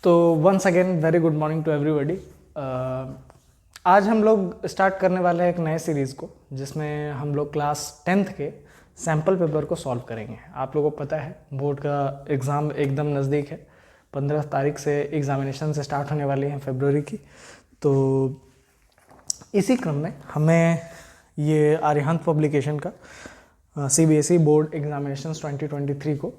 तो once again very good morning to everybody. आज हम लोग स्टार्ट करने वाले हैं एक नए सीरीज़ को, जिसमें हम लोग क्लास 10th के सैम्पल पेपर को सॉल्व करेंगे। आप लोगों को पता है बोर्ड का एग्ज़ाम एकदम नज़दीक है। 15 तारीख से एग्ज़ामिनेशन से स्टार्ट होने वाली हैं फरवरी की। तो इसी क्रम में हमें ये आर्यहंत पब्लिकेशन का CBSE बोर्ड एग्जामिनेशन 2023 को,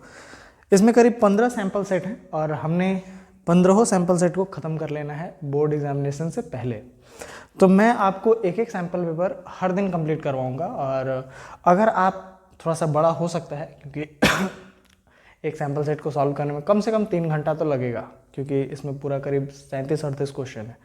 इसमें करीब 15 सैम्पल सेट हैं और हमने 15 सैम्पल सेट को ख़त्म कर लेना है बोर्ड एग्जामिनेशन से पहले। तो मैं आपको एक एक सैम्पल पेपर हर दिन कंप्लीट करवाऊंगा, और अगर आप थोड़ा सा बड़ा हो सकता है, क्योंकि एक सैम्पल सेट को सॉल्व करने में कम से कम 3 घंटा तो लगेगा, क्योंकि इसमें पूरा करीब 37-38 क्वेश्चन है।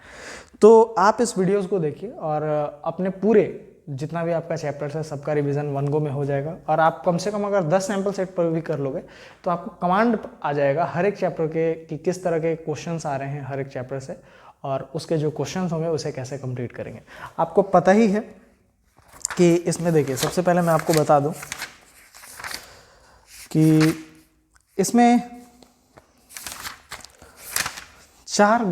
तो आप इस वीडियोज़ को देखिए और अपने पूरे जितना भी आपका चैप्टर है सबका रिवीजन 1 गो में हो जाएगा। और आप कम से कम अगर 10 सैम्पल सेट पर भी कर लोगे तो आपको कमांड आ जाएगा हर एक चैप्टर के कि किस तरह के क्वेश्चंस आ रहे हैं हर एक चैप्टर से, और उसके जो क्वेश्चंस होंगे उसे कैसे कंप्लीट करेंगे। आपको पता ही है कि इसमें देखिए, सबसे पहले मैं आपको बता दूं कि इसमें 4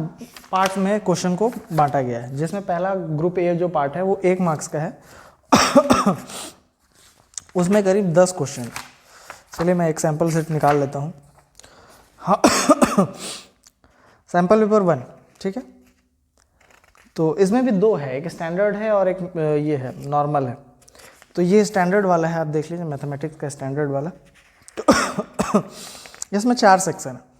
पार्ट में क्वेश्चन को बांटा गया है, जिसमें पहला ग्रुप ए जो पार्ट है वो 1 मार्क्स का है। उसमें करीब 10 क्वेश्चन। चलिए मैं एक सैम्पल सेट निकाल लेता हूँ। हाँ, सैम्पल पेपर 1, ठीक है। तो इसमें भी 2 है, एक स्टैंडर्ड है और एक ये है नॉर्मल है। तो ये स्टैंडर्ड वाला है, आप देख लीजिए, मैथमेटिक्स का स्टैंडर्ड वाला। इसमें 4 सेक्शन है।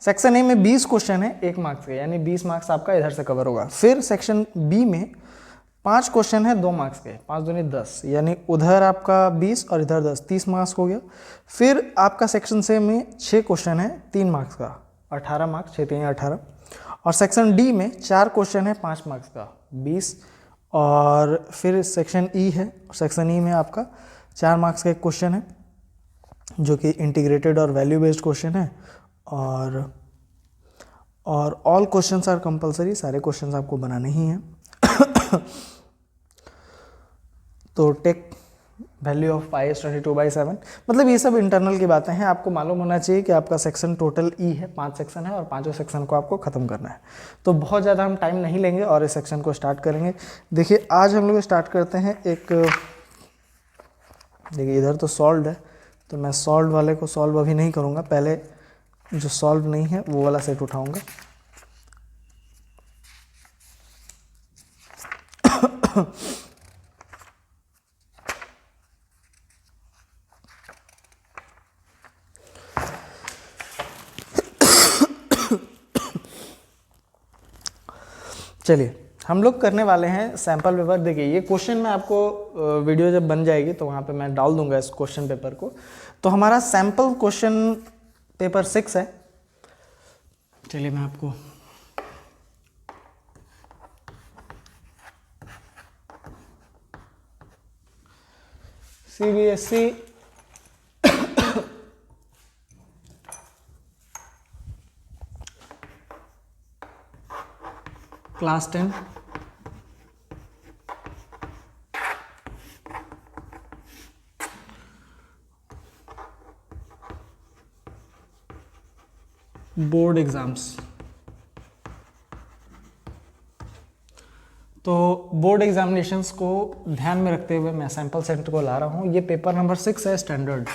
सेक्शन ए में 20 क्वेश्चन है 1 मार्क्स के, यानी 20 मार्क्स आपका इधर से कवर होगा। फिर सेक्शन बी में 5 क्वेश्चन है 2 मार्क्स के, 5 दूनी 10, यानी उधर आपका 20 और इधर 10, 30 मार्क्स हो गया। फिर आपका सेक्शन से में 6 क्वेश्चन है 3 मार्क्स का, 18 मार्क्स, 6 3 18। और सेक्शन डी में 4 क्वेश्चन है 5 मार्क्स का, 20। और फिर सेक्शन ई है, सेक्शन ई में आपका 4 मार्क्स का एक क्वेश्चन है जो कि इंटीग्रेटेड और वैल्यू बेस्ड क्वेश्चन है। और ऑल क्वेश्चंस आर कंपलसरी, सारे क्वेश्चंस आपको बनाने ही हैं। तो take value of pi is 22/7, मतलब ये सब इंटरनल की बातें हैं। आपको मालूम होना चाहिए कि आपका सेक्शन टोटल ई है, 5 सेक्शन है और 5 सेक्शन को आपको ख़त्म करना है। तो बहुत ज़्यादा हम टाइम नहीं लेंगे और इस सेक्शन को स्टार्ट करेंगे। देखिए आज हम लोग स्टार्ट करते हैं एक, देखिए इधर तो सॉल्व है, तो मैं सॉल्व वाले को सॉल्व अभी नहीं करूँगा, पहले जो सॉल्व नहीं है वो वाला सेट उठाऊंगा। चलिए हम लोग करने वाले हैं सैम्पल पेपर। देखिए ये क्वेश्चन मैं आपको वीडियो जब बन जाएगी तो वहाँ पे मैं डाल दूंगा इस क्वेश्चन पेपर को। तो हमारा सैम्पल क्वेश्चन पेपर 6 है। चलिए मैं आपको CBSE क्लास 10 बोर्ड एग्जाम्स। तो बोर्ड एग्जामिनेशंस को ध्यान में रखते हुए मैं सैम्पल सेट को ला रहा हूँ। ये पेपर नंबर 6 है, स्टैंडर्ड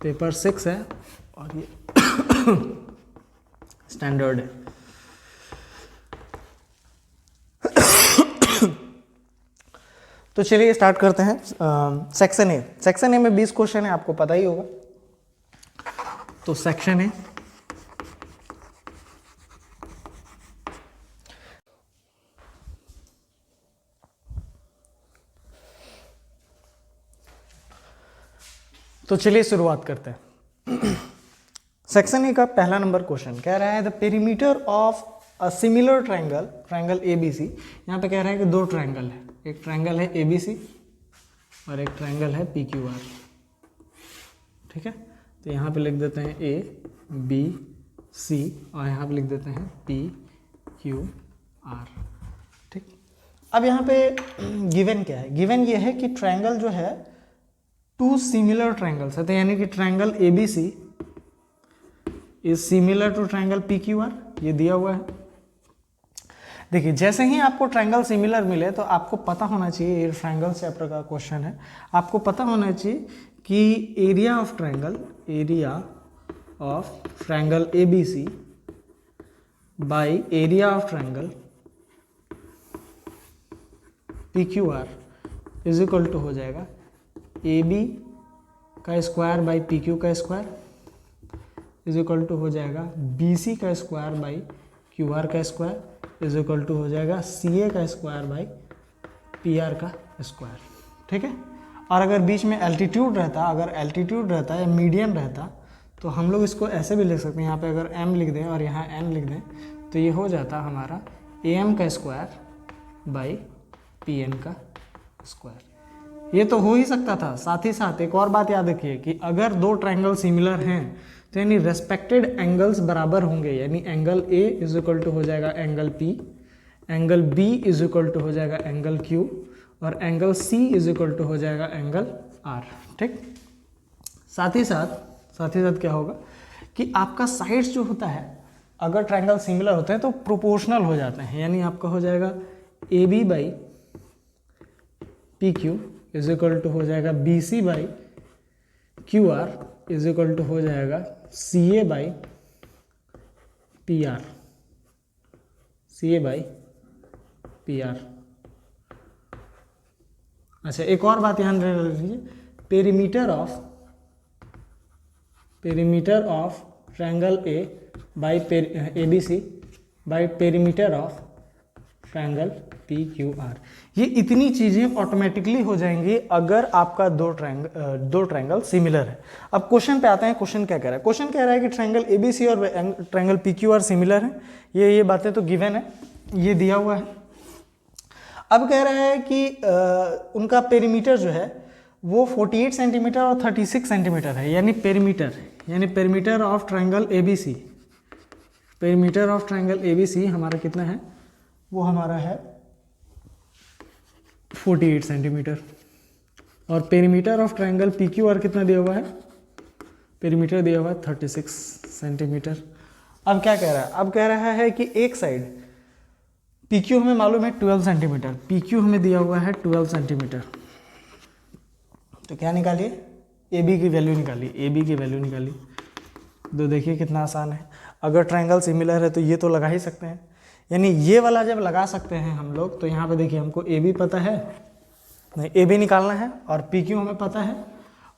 पेपर 6 है और ये स्टैंडर्ड है। तो चलिए स्टार्ट करते हैं। सेक्शन ए, सेक्शन ए में 20 क्वेश्चन है, आपको पता ही होगा। तो सेक्शन ए, तो चलिए शुरुआत करते हैं। सेक्शन ए का पहला नंबर क्वेश्चन कह रहा है the perimeter of a similar triangle, triangle ABC। यहाँ पे कह रहा है कि 2 ट्रायंगल है, एक ट्रायंगल है ABC और एक ट्रायंगल है PQR, ठीक है। तो यहाँ पे लिख देते हैं ABC और यहाँ पे लिख देते हैं PQR, ठीक। अब यहाँ पे गिवन क्या है? गिवन ये है कि ट्रायंगल जो है 2 सिमिलर ट्रायंगल्स है, तो यानी कि triangle ABC is similar to triangle P Q R, ये दिया हुआ है। देखिए जैसे ही आपको ट्रायंगल सिमिलर मिले तो आपको पता होना चाहिए, ये ट्रायंगल चैप्टर का क्वेश्चन है, आपको पता होना चाहिए कि area of triangle A B C by area of triangle P Q R is equal to हो जाएगा ए बी का स्क्वायर बाई पी क्यू का स्क्वायर इज इक्वल टू हो जाएगा बी सी का स्क्वायर बाई क्यू आर का square is equal to हो जाएगा सी ए का स्क्वायर बाई पी आर का स्क्वायर। ठीक है, और अगर बीच में एल्टीट्यूड रहता या मीडियन रहता तो हम लोग इसको ऐसे भी लिख सकते हैं, यहाँ पे अगर m लिख दें और यहाँ n लिख दें तो ये हो जाता हमारा am का स्क्वायर बाई पी एन का स्क्वायर। ये तो हो ही सकता था। साथ ही साथ एक और बात याद रखिए कि अगर दो ट्रायंगल सिमिलर हैं तो यानी रेस्पेक्टेड एंगल्स बराबर होंगे, यानी angle A is equal to हो जाएगा angle P, angle B is equal to हो जाएगा एंगल Q और angle C is equal to हो जाएगा एंगल R। ठीक, साथ ही साथ क्या होगा कि आपका साइड्स जो होता है अगर ट्रायंगल सिमिलर होते हैं तो प्रोपोर्शनल हो जाते हैं, यानी आपका हो जाएगा A B by P Q is equal to हो जाएगा B C by Q R is equal to हो जाएगा C A by P R, C A by P R. अच्छा, एक और बात ध्यान रख लीजिए, perimeter of triangle A by A B C by perimeter of triangle P Q R. ये इतनी चीज़ें ऑटोमेटिकली हो जाएंगी अगर आपका दो ट्रायंगल सिमिलर है। अब क्वेश्चन पे आते हैं, क्वेश्चन क्या कह रहा है? क्वेश्चन कह रहा है कि ट्रायंगल ए बी सी और triangle P Q are similar है। ये बातें तो गिवन है, ये दिया हुआ है। अब कह रहा है कि उनका पेरीमीटर जो है वो 48 सेंटीमीटर और 36 सेंटीमीटर है, यानी perimeter of triangle A B C, perimeter of triangle A B C हमारा कितना है? वो हमारा है 48 सेंटीमीटर। और perimeter of triangle P Q R कितना दिया हुआ है? पेरीमीटर दिया हुआ है 36 सेंटीमीटर। अब क्या कह रहा है? अब कह रहा है कि एक साइड पी क्यू हमें मालूम है 12 सेंटीमीटर, पी क्यू हमें दिया हुआ है 12 सेंटीमीटर। तो क्या निकालिए? ए बी की वैल्यू निकालिए, ए बी की वैल्यू निकालिए। तो देखिए कितना आसान है, अगर ट्रायंगल सिमिलर है तो ये तो लगा ही सकते हैं, यानी ये वाला जब लगा सकते हैं हम लोग तो यहाँ पे देखिए हमको ए बी पता है, नहीं ए बी निकालना है और पी क्यू हमें पता है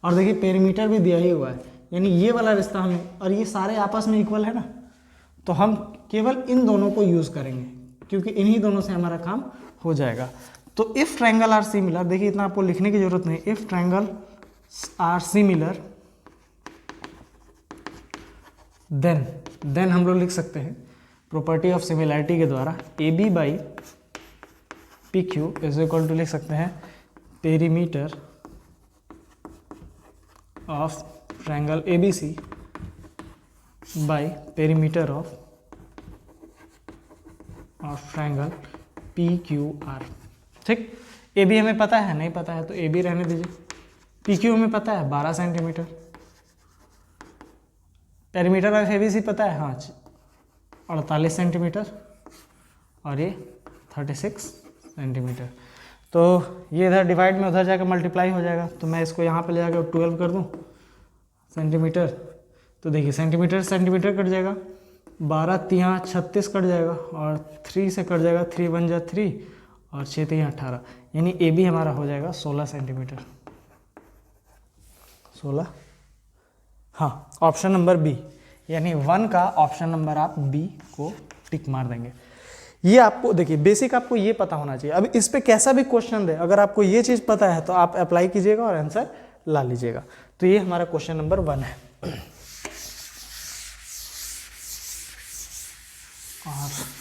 और देखिए पेरीमीटर भी दिया ही हुआ है, यानी ये वाला रिश्ता हमें, और ये सारे आपस में इक्वल है ना, तो हम केवल इन दोनों को यूज़ करेंगे क्योंकि इन्हीं दोनों से हमारा काम हो जाएगा। तो इफ़ ट्रायंगल आर सिमिलर, देखिए इतना आपको लिखने की जरूरत नहीं, if triangle are similar then हम लोग लिख सकते हैं प्रॉपर्टी ऑफ सिमिलैरिटी के द्वारा A B by P Q is equal to लिख सकते हैं perimeter of triangle A B C by perimeter of triangle P Q R. ठीक, ए बी हमें पता है, नहीं पता है तो ए बी रहने दीजिए। पी क्यू हमें पता है 12 centimetre, perimeter of A B C पता है, हाँ 48 सेंटीमीटर और ये 36 सेंटीमीटर। तो ये इधर डिवाइड में उधर जाकर मल्टीप्लाई हो जाएगा, तो मैं इसको यहाँ पे ले जाकर 12 कर दूँ सेंटीमीटर, तो देखिए सेंटीमीटर सेंटीमीटर कट जाएगा, 12 तियाँ 36 कट जाएगा और 3 से कट जाएगा, 3 बन जा 3 और 6 तियाँ 18, यानी ए बी हमारा हो जाएगा 16 सेंटीमीटर। 16, हाँ ऑप्शन नंबर बी, यानी 1 का ऑप्शन नंबर आप बी को टिक मार देंगे। ये आपको देखिए बेसिक आपको ये पता होना चाहिए। अब इस पे कैसा भी क्वेश्चन दे, अगर आपको ये चीज़ पता है तो आप अप्लाई कीजिएगा और आंसर ला लीजिएगा। तो ये हमारा क्वेश्चन नंबर 1 है। और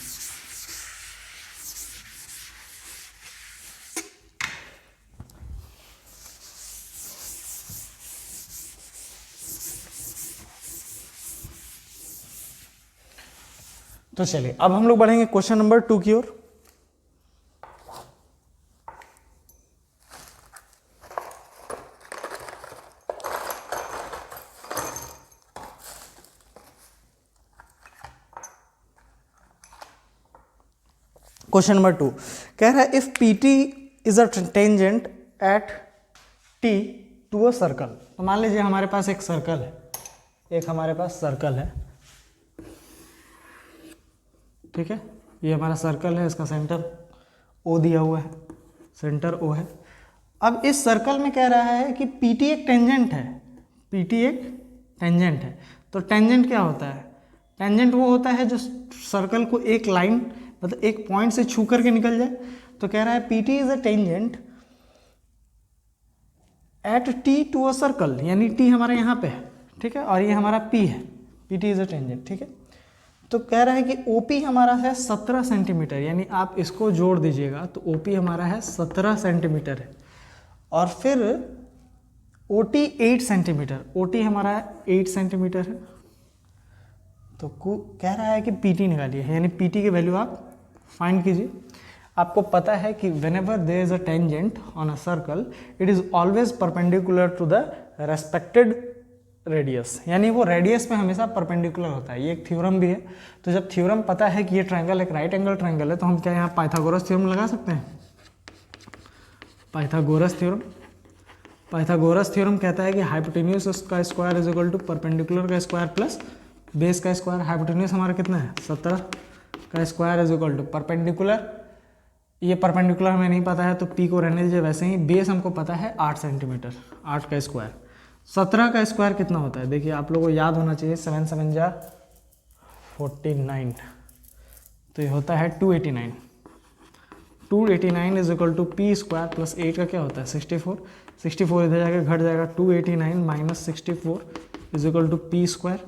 तो चलिए अब हम लोग बढ़ेंगे क्वेश्चन नंबर 2 की ओर। क्वेश्चन नंबर 2 कह रहा है if P T is a tangent at T to a circle. तो मान लीजिए हमारे पास एक सर्कल है, एक हमारे पास सर्कल है, ठीक है, ये हमारा सर्कल है, इसका सेंटर ओ दिया हुआ है, सेंटर ओ है। अब इस सर्कल में कह रहा है कि पी टी एक टेंजेंट है, पी टी एक टेंजेंट है। तो टेंजेंट क्या होता है? टेंजेंट वो होता है जो सर्कल को एक लाइन मतलब एक पॉइंट से छू करके निकल जाए। तो कह रहा है P T is a tangent at T to a circle, यानी टी हमारा यहाँ पे है, ठीक है, और ये हमारा पी है, P T is a tangent, ठीक है। तो कह रहा है कि ओ पी हमारा है 17 सेंटीमीटर, यानी आप इसको जोड़ दीजिएगा तो ओ पी हमारा है 17 सेंटीमीटर है, और फिर O T 8 centimetre, O T हमारा 8 सेंटीमीटर है। तो कह रहा है कि पी टी निकालिए, यानी पी टी की वैल्यू आप फाइंड कीजिए। आपको पता है कि whenever there is a tangent on a circle it is always perpendicular to the respected radius, यानी वो रेडियस में हमेशा परपेंडिकुलर होता है। ये एक थ्योरम भी है। तो जब थ्योरम पता है कि ये ट्रायंगल एक राइट एंगल ट्रायंगल है, तो हम क्या यहाँ पाइथागोरस थ्योरम लगा सकते हैं? पाइथागोरस थ्योरम, पाइथागोरस थ्योरम कहता है कि हाइपोटेन्यूज का square is equal to perpendicular का स्क्वायर प्लस बेस का स्क्वायर। हाइपोटेन्यूज हमारा कितना है? 17 का square is equal to perpendicular, ये परपेंडिकुलर हमें नहीं पता है तो पी को रहने दीजिए वैसे ही। बेस हमको पता है 8 सेंटीमीटर, 8 का स्क्वायर। 17 का स्क्वायर कितना होता है? देखिए आप लोगों को याद होना चाहिए, 7 7 जा 49, तो ये होता है 289। 289 is equal to P square plus 8 का क्या होता है? 64। 64 इधर जाकर घट जाएगा, 289 minus 64 is equal to P square.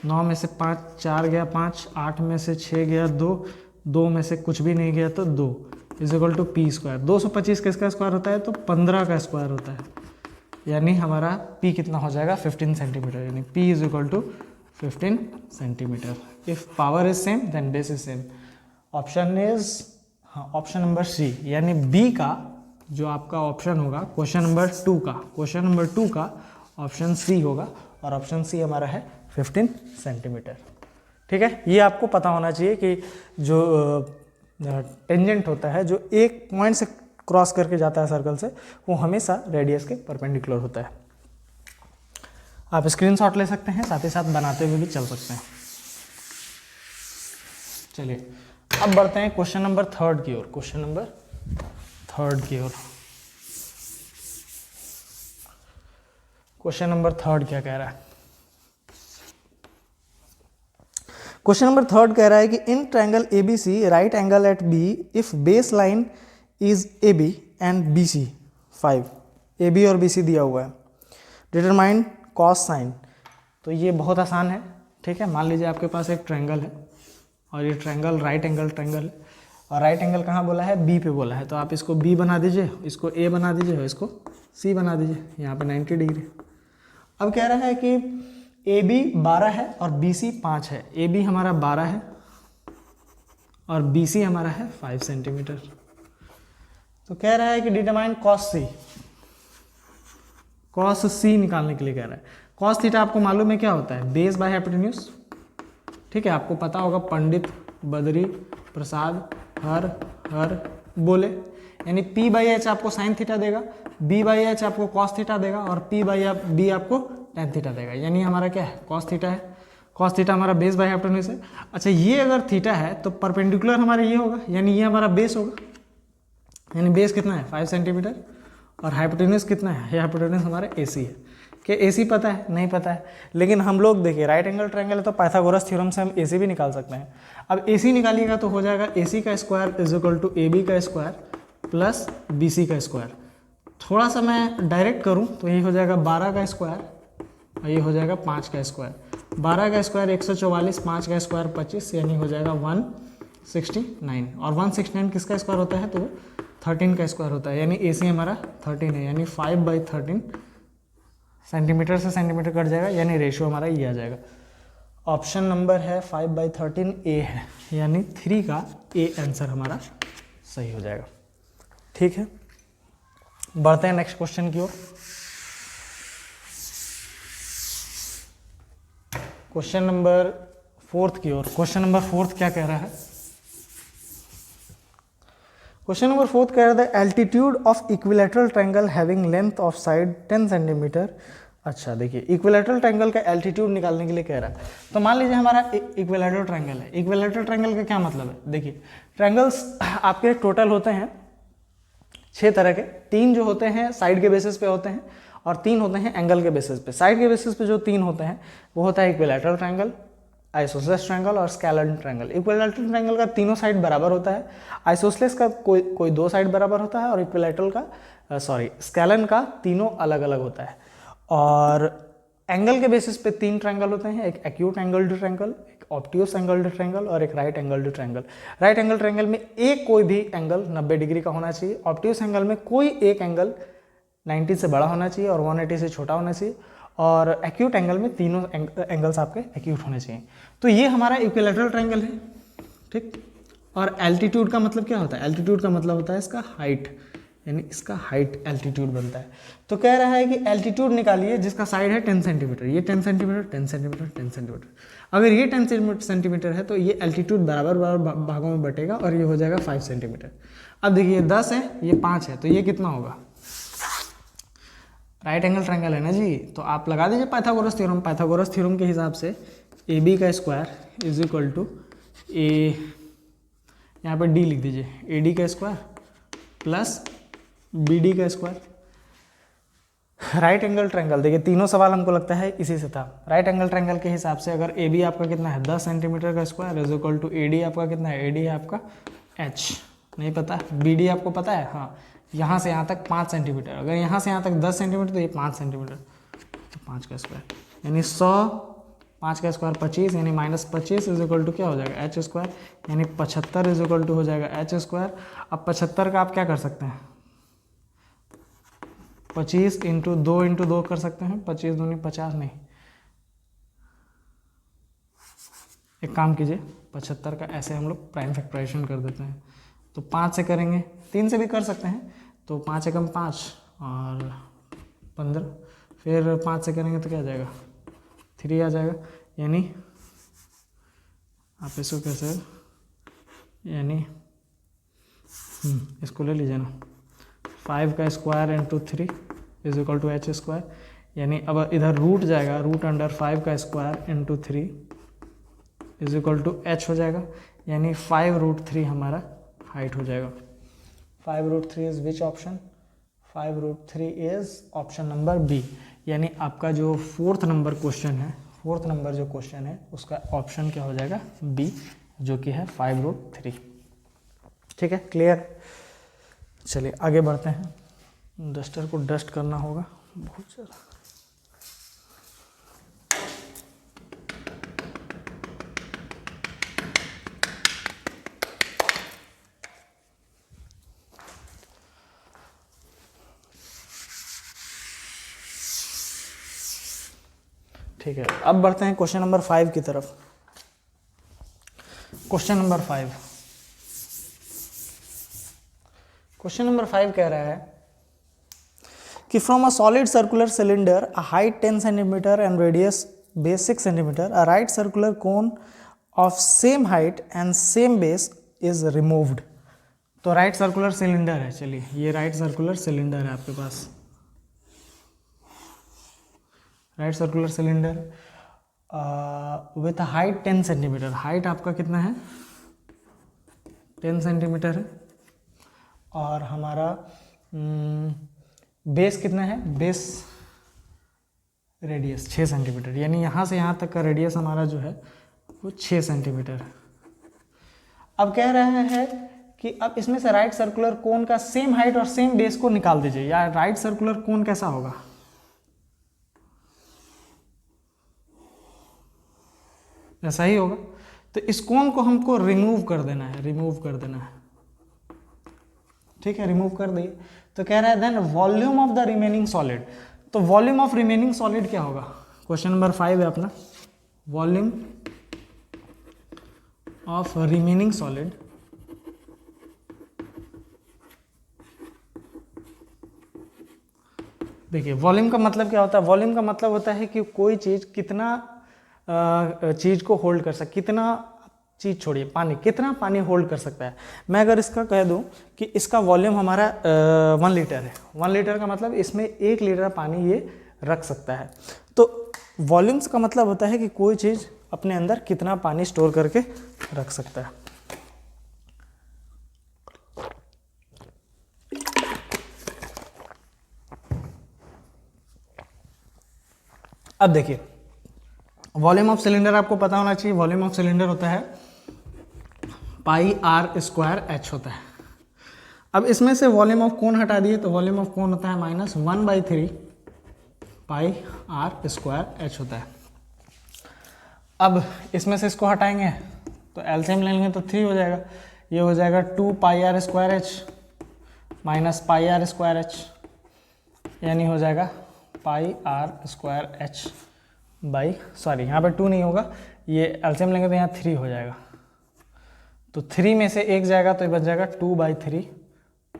9 में से 5 4 गया 5, 8 में से 6 गया 2, 2 में से कुछ भी नहीं गया तो 2 is equal to P square. 225 किसका स्क्वायर होता है? तो 15 का स्क्वायर होता है, यानी हमारा पी कितना हो जाएगा? 15 सेंटीमीटर, यानी P is equal to 15 centimetre. If power is same then base is same. Option is, हाँ, ऑप्शन नंबर सी, यानी बी का जो आपका ऑप्शन होगा क्वेश्चन नंबर 2 का, क्वेश्चन नंबर 2 का ऑप्शन सी होगा, और ऑप्शन सी हमारा है 15 सेंटीमीटर, ठीक है। ये आपको पता होना चाहिए कि जो टेंजेंट होता है जो एक पॉइंट से क्रॉस करके जाता है सर्कल से, वो हमेशा रेडियस के परपेंडिकुलर होता है। आप स्क्रीनशॉट ले सकते हैं, साथ ही साथ बनाते हुए भी चल सकते हैं। चलिए अब बढ़ते हैं क्वेश्चन नंबर 3 की ओर, क्वेश्चन नंबर 3 की ओर। क्वेश्चन नंबर 3 क्या कह रहा है? क्वेश्चन नंबर 3 कह रहा है कि in triangle ABC right angle at B if base line is AB and BC 5, AB और BC दिया हुआ है, डिटरमाइन कॉस साइन। तो ये बहुत आसान है, ठीक है। मान लीजिए आपके पास एक ट्रायंगल है और ये ट्रायंगल राइट एंगल ट्रायंगल है, और राइट एंगल कहाँ बोला है? B पे बोला है। तो आप इसको B बना दीजिए, इसको A बना दीजिए और इसको C बना दीजिए, यहाँ पे 90 डिग्री। अब कह रहा है कि AB 12 है और BC 5 है। AB हमारा 12 है और BC हमारा है 5 सेंटीमीटर। तो कह रहा है कि determine cos C, cos C निकालने के लिए कह रहा है। कॉस थीटा आपको मालूम है क्या होता है? बेस बाय हाइपोटेन्यूज, ठीक है, आपको पता होगा, पंडित बद्री प्रसाद हर बोले, यानी P बाई एच आपको साइन थीटा देगा, B बाई एच आपको कॉस थीटा देगा, और P बाई B आपको टेन थीटा देगा, यानी हमारा क्या है? कॉस थीटा है। कॉस थीटा हमारा बेस बाय हाइपोटेन्यूज है। अच्छा, ये अगर थीटा है तो परपेंडिकुलर हमारा ये होगा, यानी ये हमारा बेस होगा, यानी बेस कितना है? 5 सेंटीमीटर, और हाइपोटेन्यूज कितना है? ये हाइपोटेन्यूज हमारा AC है। क्या AC पता है? नहीं पता है, लेकिन हम लोग देखिए राइट एंगल ट्रायंगल है तो पाइथागोरस थ्योरम से हम AC भी निकाल सकते हैं। अब AC निकालिएगा तो हो जाएगा AC का square is equal to AB का स्क्वायर प्लस BC का स्क्वायर। थोड़ा सा मैं डायरेक्ट करूँ तो ये हो जाएगा 12 का स्क्वायर और ये हो जाएगा 5 का स्क्वायर। 12 का स्क्वायर 144, 5 का स्क्वायर 25, यानी हो जाएगा 169, और 169 किसका स्क्वायर होता है? तो 13 का स्क्वायर होता है, यानी AC हमारा 13 है, यानी 5/13 सेंटीमीटर से सेंटीमीटर कट जाएगा, यानी रेशियो हमारा ये आ जाएगा। ऑप्शन नंबर है 5/13 A है, यानी 3 का A आंसर हमारा सही हो जाएगा, ठीक है। बढ़ते हैं नेक्स्ट क्वेश्चन की ओर। क्वेश्चन नंबर 4 की ओर। क्वेश्चन नंबर 4 क्या कह रहा है? क्वेश्चन नंबर 4 कह रहा था altitude of equilateral triangle having length of side 10 centimetre. अच्छा देखिए, इक्विलैटरल ट्रायंगल का एल्टीट्यूड निकालने के लिए कह रहा है। तो मान लीजिए हमारा इक्विलैटरल ट्रायंगल है। इक्विलैटरल ट्रायंगल का क्या मतलब है? देखिए, ट्रायंगल्स आपके टोटल होते हैं 6 तरह के। 3 जो होते हैं साइड के बेसिस पे होते हैं और 3 होते हैं एंगल के बेसिस पे। साइड के बेसिस पे जो 3 होते हैं वो होता है इक्विलैटरल ट्रायंगल, आइसोसेलेस ट्रायंगल और स्केलन ट्रायंगल। इक्विलैटरल ट्रायंगल का तीनों साइड बराबर होता है, आइसोसेलेस का कोई 2 साइड बराबर होता है और इक्विलैटरल का स्केलन का तीनों अलग अलग होता है। और एंगल के बेसिस पे 3 ट्रायंगल होते हैं, एक एक्यूट एंगल्ड ट्रायंगल, एक ऑब्ट्यूस एंगल्ड ट्रायंगल और एक right angled triangle. Right angle triangle में एक कोई भी एंगल 90 डिग्री का होना चाहिए। ऑब्ट्यूस एंगल में कोई एक एंगल 90 से बड़ा होना चाहिए और 180 से छोटा होना चाहिए। और एक्यूट एंगल में तीनों एंगल्स आपके एक्यूट होने चाहिए। तो ये हमारा इक्विलैटरल ट्रायंगल है, ठीक। और एल्टीट्यूड का मतलब क्या होता है? एल्टीट्यूड का मतलब होता है इसका हाइट, यानी इसका हाइट एल्टीट्यूड बनता है। तो कह रहा है कि एल्टीट्यूड निकालिए जिसका साइड है 10 सेंटीमीटर, ये 10 सेंटीमीटर, 10 सेंटीमीटर, 10 सेंटीमीटर। अगर ये 10 सेंटीमीटर है तो ये एल्टीट्यूड बराबर बराबर भागों में बटेगा और ये हो जाएगा 5 सेंटीमीटर। अब देखिए 10 है, ये 5 है, तो ये कितना होगा? राइट एंगल ट्रायंगल है ना जी, तो आप लगा दीजिए पाइथागोरस थ्योरम। पाइथागोरस थ्योरम के हिसाब से ए बी का स्क्वायर इज इक्वल टू ए, यहाँ पे डी लिख दीजिए, ए डी का स्क्वायर प्लस बी डी का स्क्वायर। राइट एंगल ट्रायंगल, देखिए तीनों सवाल हमको लगता है इसी से था। राइट एंगल ट्रायंगल के हिसाब से अगर ए बी आपका कितना है 10 सेंटीमीटर का square is equal to A D आपका कितना है? ए डी है आपका एच, नहीं पता। बी डी आपको पता है, हाँ, यहाँ से यहाँ तक 5 सेंटीमीटर। अगर यहाँ से यहाँ तक 10 सेंटीमीटर तो ये 5 सेंटीमीटर, तो 5 का स्क्वायर यानी 100, 5 का स्क्वायर 25 यानी -25 इज इक्वल टू क्या हो जाएगा? एच स्क्वायर, यानी 75 इज इक्वल टू हो जाएगा एच स्क्वायर। अब 75 का आप क्या कर सकते हैं? 25 इंटू 2 कर सकते हैं। 25 दूनी 50 नहीं, एक काम कीजिए, 75 का ऐसे हम लोग प्राइम फैक्टराइजेशन कर देते हैं। तो 5 से करेंगे, 3 से भी कर सकते हैं। तो 5 एकम 5 और 15, फिर 5 से करेंगे तो क्या आ जाएगा? 3 आ जाएगा। यानी आप इसको कैसे, यानी इसको ले लीजिए ना, 5 का square into 3 is equal to H square. यानी अब इधर रूट जाएगा, रूट अंडर 5 का square into 3 is equal to H हो जाएगा। यानी 5√3 हमारा हाइट हो जाएगा। 5√3 is which option? 5√3 is option number B. यानी आपका जो 4th नंबर क्वेश्चन है, 4th नंबर जो क्वेश्चन है उसका ऑप्शन क्या हो जाएगा? बी, जो कि है 5√3। ठीक है, क्लियर? चलिए आगे बढ़ते हैं। डस्टर को डस्ट करना होगा बहुत ज़्यादा। ठीक है, अब बढ़ते हैं क्वेश्चन नंबर 5 की तरफ। क्वेश्चन नंबर 5, क्वेश्चन नंबर 5 कह रहा है कि from a solid circular cylinder a height 10 centimetre and radius base 6 centimetre a right circular cone of same height and same base is removed. तो राइट सर्कुलर सिलेंडर है, चलिए ये right circular cylinder है आपके पास। Right circular cylinder with height 10 centimetre. Height आपका कितना है? 10 सेंटीमीटर है। और हमारा बेस कितना है? बेस रेडियस 6 सेंटीमीटर, यानी यहाँ से यहाँ तक का रेडियस हमारा जो है वो 6 सेंटीमीटर है। अब कह रहा है कि अब इसमें से राइट सर्कुलर कोन का सेम हाइट और सेम बेस को निकाल दीजिए। या राइट सर्कुलर कोन कैसा होगा? ऐसा ही होगा। तो इस कोन को हमको रिमूव कर देना है, रिमूव कर देना है। ठीक है, रिमूव कर दिए। तो कह रहा है then volume of the remaining solid. तो वॉल्यूम ऑफ रिमेनिंग सॉलिड क्या होगा? क्वेश्चन नंबर 5 है अपना, वॉल्यूम ऑफ रिमेनिंग सॉलिड देखिए वॉल्यूम का मतलब क्या होता है? वॉल्यूम का मतलब होता है कि कोई चीज़ कितना चीज़ को होल्ड कर सकती, कितना चीज़ छोड़िए, पानी, कितना पानी होल्ड कर सकता है। मैं अगर इसका कह दूं कि इसका वॉल्यूम हमारा 1 लीटर है, 1 लीटर का मतलब इसमें 1 लीटर पानी ये रख सकता है। तो वॉल्यूम्स का मतलब होता है कि कोई चीज़ अपने अंदर कितना पानी स्टोर करके रख सकता है। अब देखिए, वॉल्यूम ऑफ सिलेंडर आपको पता होना चाहिए। वॉल्यूम ऑफ सिलेंडर होता है पाई आर स्क्वायर एच होता है। अब इसमें से वॉल्यूम ऑफ कोन हटा दिए तो वॉल्यूम ऑफ कोन होता है -1/3 पाई आर स्क्वायर एच होता है। अब इसमें से इसको हटाएंगे तो एलसीएम लेंगे तो 3 हो जाएगा। ये हो जाएगा 2 pi r square h minus pi r square h, यानी हो जाएगा pi r square h by, sorry यहाँ पे 2 नहीं होगा, ये एलसीएम लेंगे तो यहाँ 3 हो जाएगा। तो 3 में से 1 जाएगा तो ये बच जाएगा 2/3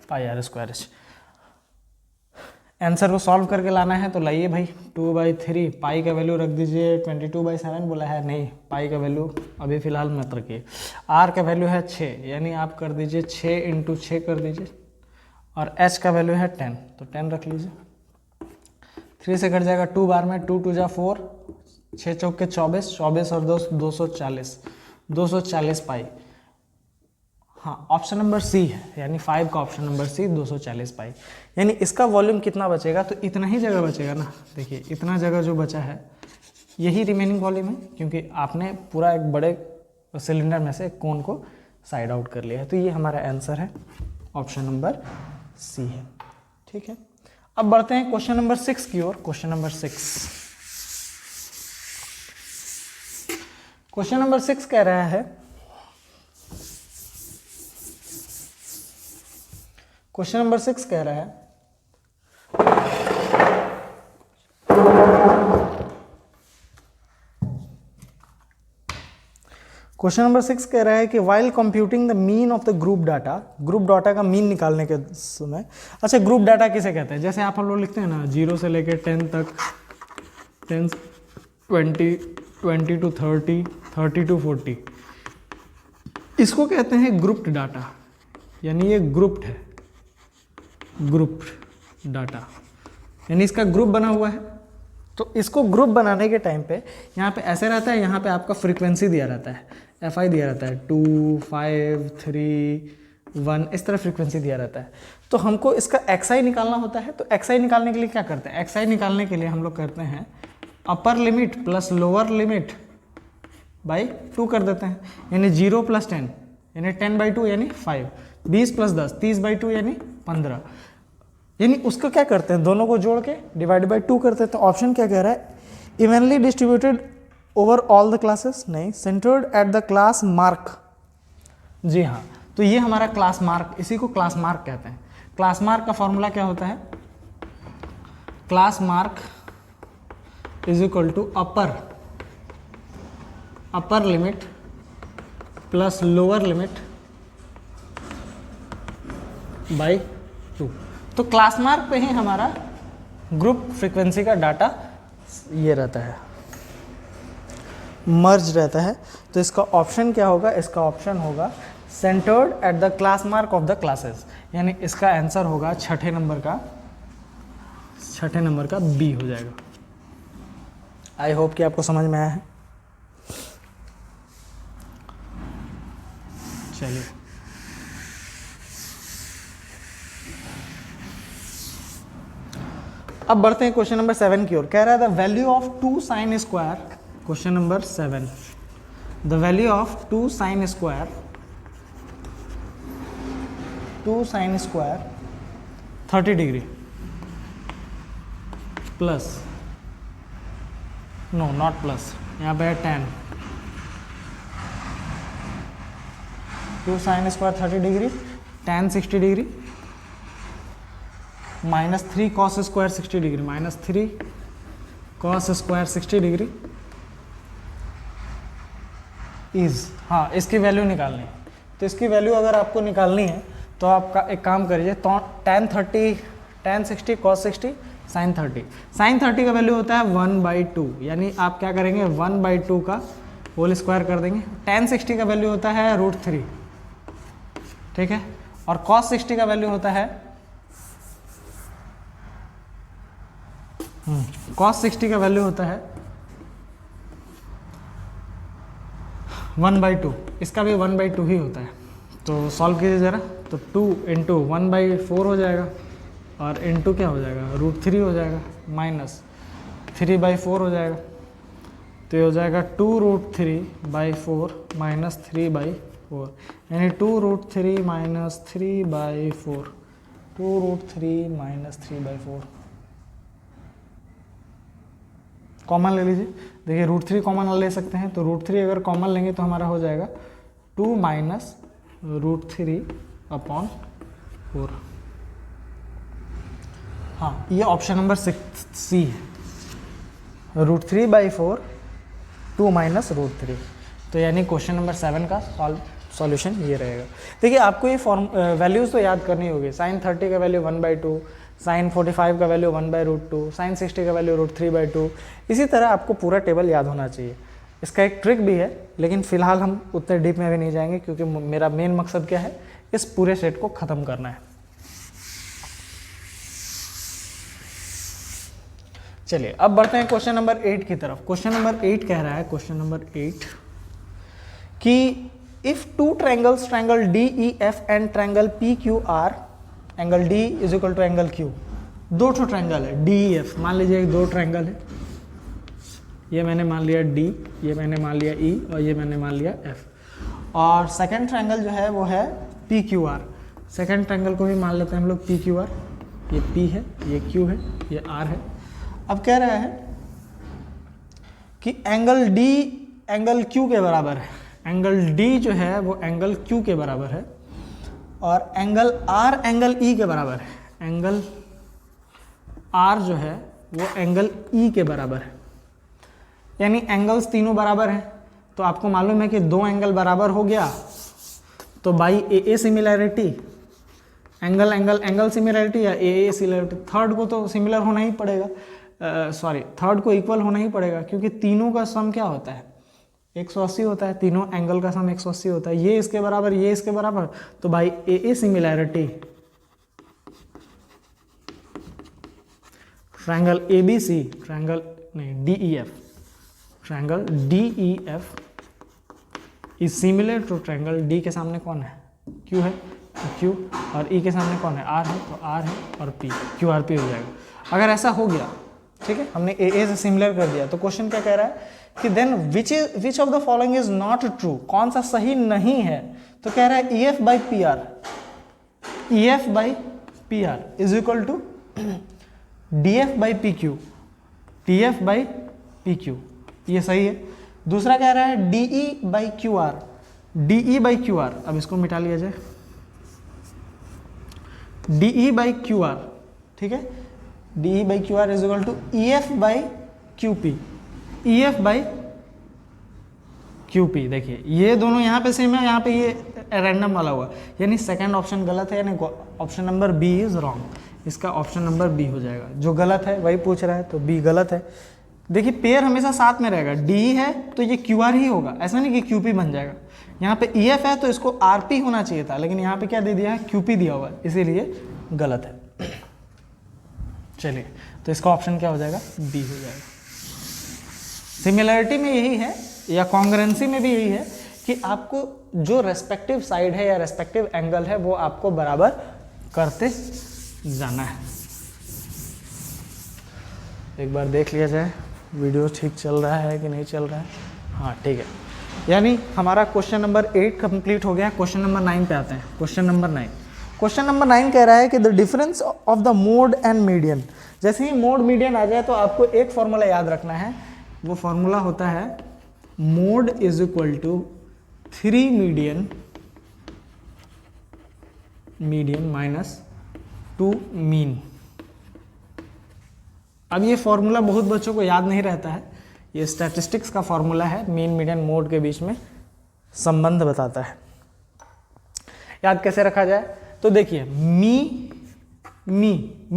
पाई आर स्क्वायर एच। आंसर को सॉल्व करके लाना है तो लाइए भाई, 2/3 पाई का वैल्यू रख दीजिए, 22/7 बोला है, नहीं पाई का वैल्यू अभी फिलहाल मत रखिए। आर का वैल्यू है 6, यानी आप कर दीजिए 6 × 6 कर दीजिए, और एच का वैल्यू है 10, तो 10 रख लीजिए। 3 से कट जाएगा 2 बार में, 2 2 जा 4, 6 चौके 24, 24 और 2 240, 240 पाई। हाँ, ऑप्शन नंबर सी है, यानी 5 का ऑप्शन नंबर सी 240 पाई। यानी इसका वॉल्यूम कितना बचेगा, तो इतना ही जगह बचेगा ना। देखिए इतना जगह जो बचा है यही रिमेनिंग वॉल्यूम है, क्योंकि आपने पूरा एक बड़े सिलेंडर में से कोन को साइड आउट कर लिया है। तो ये हमारा आंसर है, ऑप्शन नंबर सी है। ठीक है, अब बढ़ते हैं क्वेश्चन नंबर 6 की ओर। क्वेश्चन नंबर 6, क्वेश्चन नंबर 6 कह रहा है, क्वेश्चन नंबर 6 कह रहा है क्वेश्चन नंबर 6 कह रहा है कि while computing the mean of the group data, group data का मीन निकालने के समय, अच्छा ग्रुप डाटा किसे कहते हैं, जैसे आप हम लोग लिखते हैं ना 0 से लेके 10 तक, 10 20 20 to 30 30 to 40, इसको कहते हैं ग्रुप्ड डाटा, यानी ये ग्रुप्ड है, ग्रुप्ड डाटा, यानी इसका ग्रुप बना हुआ है। तो इसको ग्रुप बनाने के टाइम पे यहाँ पे ऐसे रहता है, यहाँ पे आपका फ्रीक्वेंसी दिया रहता है, एफ दिया रहता है 2 5 3 1, इस तरह फ्रीक्वेंसी दिया रहता है। तो हमको इसका एक्सआई निकालना होता है। तो एक्सआई निकालने के लिए क्या करते हैं, एक्सआई निकालने के लिए हम लोग करते हैं अपर limit plus lower limit by 2 कर देते हैं, यानी 0 + 10 यानी 10/2 यानी 5, 20 + 10 30/2 यानी 15, यानी उसको क्या करते हैं, दोनों को जोड़ के डिवाइड बाई 2 करते हैं। तो ऑप्शन क्या कह रहा है, evenly distributed over all the classes, नहीं, centred at the class mark. जी हाँ, तो ये हमारा क्लास मार्क, इसी को क्लास मार्क कहते हैं। क्लास मार्क का फॉर्मूला क्या होता है, class mark is equal to upper limit plus lower limit by 2। तो क्लास मार्क पे ही हमारा ग्रुप फ्रीक्वेंसी का डाटा ये रहता है, मर्ज रहता है। तो इसका ऑप्शन क्या होगा, इसका ऑप्शन होगा centred at the class mark of the classes, यानी इसका आंसर होगा छठे नंबर का बी हो जाएगा। आई होप कि आपको समझ में आया है। चलिए अब बढ़ते हैं क्वेश्चन नंबर 7 की ओर। कह रहा है the value of 2 sin square, question number 7, the value of 2 sin square 30 degree plus, no not plus, यहाँ पे है 10, 2 sin square 30 degree, tan 60 degree, -3 cos square 60 degree, -3 cos square 60 degree is, हाँ इसकी value निकालनी है। तो इसकी वैल्यू अगर आपको निकालनी है तो आप एक काम करिए, तो tan 60 cos 60 sin 30, sin 30 का वैल्यू होता है 1/2, यानी आप क्या करेंगे 1/2 का होल स्क्वायर कर देंगे। tan 60 का वैल्यू होता है √3, ठीक है, और cos 60 का वैल्यू होता है cos 60 का वैल्यू होता है 1/2, इसका भी 1/2 ही होता है। तो सॉल्व कीजिए ज़रा, तो 2 × 1/4 हो जाएगा और इनटू क्या हो जाएगा, √3 हो जाएगा, माइनस 3/4 हो जाएगा, तो ये हो जाएगा 2√3/4 माइनस 3/4, यानी 2√3 माइनस 3/4, 2√3 माइनस 3/4। कॉमन ले लीजिए, देखिए √3 कॉमन ले सकते हैं, तो √3 अगर कॉमन लेंगे तो हमारा हो जाएगा 2 माइनस √3/4। हाँ, ये ऑप्शन नंबर 6C है, √3/4 2 माइनस √3। तो यानी क्वेश्चन नंबर 7 का सॉल्यूशन ये रहेगा। देखिए आपको ये वैल्यूज़ तो याद करनी होगी। sin 30 का वैल्यू 1/2, sin 45 का वैल्यू 1/√2, sin 60 का वैल्यू √3/2। इसी तरह आपको पूरा टेबल याद होना चाहिए। इसका एक ट्रिक भी है, लेकिन फिलहाल हम उतने डीप में भी नहीं जाएंगे, क्योंकि मेरा मेन मकसद क्या है, इस पूरे सेट को ख़त्म करना है। चलिए अब बढ़ते हैं क्वेश्चन नंबर 8 की तरफ। क्वेश्चन नंबर 8 कह रहा है, क्वेश्चन नंबर 8 कि if two triangles, triangle DEF and triangle PQR, angle D is equal to angle Q, दो ठो ट्रायंगल है DEF, मान लीजिए दो ट्रायंगल है, ये मैंने मान लिया D, ये मैंने मान लिया E और ये मैंने मान लिया F, और सेकंड ट्रायंगल जो है वो है PQR। सेकंड ट्रायंगल को भी मान लेते हैं हम लोग PQR, ये P है, ये Q है, ये R है। अब कह रहा है कि एंगल D एंगल Q के बराबर है, एंगल D जो है वो एंगल Q के बराबर है, और एंगल R एंगल E के बराबर है, एंगल R जो है वो एंगल E के बराबर है, यानी एंगल्स तीनों बराबर हैं। तो आपको मालूम है कि दो एंगल बराबर हो गया तो by AA similarity, angle angle angle similarity या AA सिमिलैरिटी, थर्ड को तो सिमिलर होना ही पड़ेगा, थर्ड को इक्वल होना ही पड़ेगा, क्योंकि तीनों का सम क्या होता है, 180 होता है, तीनों एंगल का सम 180 होता है, ये इसके बराबर, ये इसके बराबर, तो भाई AA similarity triangle ABC, triangle नहीं DEF, triangle DEF is similar to triangle D के सामने कौन है, Q है, तो Q, और E के सामने कौन है, R है, तो R है, और P, QRP हो जाएगा। अगर ऐसा हो गया, ठीक है, हमने AA से सिमिलर कर दिया, तो क्वेश्चन क्या कह रहा है कि then which of the following is not true, कौन सा सही नहीं है, तो कह रहा है EF/PR, EF/PR is equal to DF/PQ, DF/PQ, ये सही है। दूसरा कह रहा है DE/QR, DE/QR, अब इसको मिटा लिया जाए, DE/QR, ठीक है, DE/QR is equal to EF/QP, EF/QP। देखिए ये दोनों यहाँ पे सेम है, यहाँ पे ये रैंडम वाला हुआ, यानी सेकंड ऑप्शन गलत है, यानी option number B is wrong. इसका ऑप्शन नंबर B हो जाएगा, जो गलत है वही पूछ रहा है, तो B गलत है। देखिए पेयर हमेशा साथ में रहेगा, D है तो ये QR ही होगा, ऐसा नहीं कि QP बन जाएगा। यहाँ पे EF है तो इसको RP होना चाहिए था, लेकिन यहाँ पे क्या दे दिया है, QP दिया हुआ है, इसीलिए गलत है। चलिए तो इसका ऑप्शन क्या हो जाएगा, B हो जाएगा। सिमिलैरिटी में यही है, या कॉन्ग्रुएंसी में भी यही है कि आपको जो रेस्पेक्टिव साइड है या रेस्पेक्टिव एंगल है वो आपको बराबर करते जाना है। एक बार देख लिया जाए वीडियो ठीक चल रहा है कि नहीं चल रहा है। हाँ ठीक है, यानी हमारा क्वेश्चन नंबर 8 कंप्लीट हो गया। क्वेश्चन नंबर 9 पे आते हैं। क्वेश्चन नंबर 9, क्वेश्चन नंबर 9 कह रहा है कि the difference of the mode and median. जैसे ही मोड मीडियन आ जाए तो आपको एक फॉर्मूला याद रखना है, वो फॉर्मूला होता है mode is equal to 3 median minus 2 mean. अब ये फॉर्मूला बहुत बच्चों को याद नहीं रहता है, ये स्टैटिस्टिक्स का फॉर्मूला है, मीन मीडियन मोड के बीच में संबंध बताता है। याद कैसे रखा जाए, तो देखिए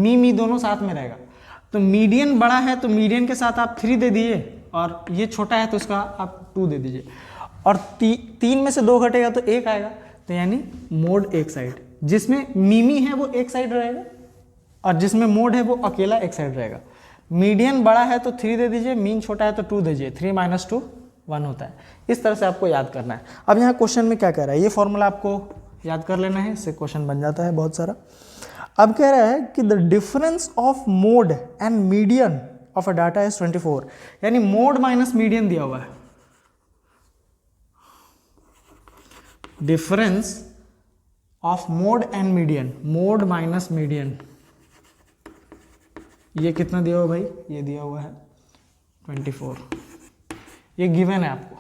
मी दोनों साथ में रहेगा, तो मीडियन बड़ा है तो मीडियन के साथ आप 3 दे दिए, और ये छोटा है तो इसका आप 2 दे दीजिए, और 3 में से 2 घटेगा तो 1 आएगा, तो यानी मोड एक साइड, जिसमें मीमी है वो एक साइड रहेगा और जिसमें मोड है वो अकेला एक साइड रहेगा। मीडियन बड़ा है तो 3 दे दीजिए, मीन छोटा है तो 2 दीजिए, 3 - 2 1 होता है। इस तरह से आपको याद करना है। अब यहाँ क्वेश्चन में क्या कह रहा है, ये फॉर्मूला आपको याद कर लेना है, इससे क्वेश्चन बन जाता है बहुत सारा। अब कह रहा है कि the difference of mode and median of a data is 24, यानी मोड माइनस मीडियन दिया हुआ है। Difference of mode and median, mode minus median, ये कितना दिया हुआ भाई, ये दिया हुआ है 24, ये गिवन है आपको।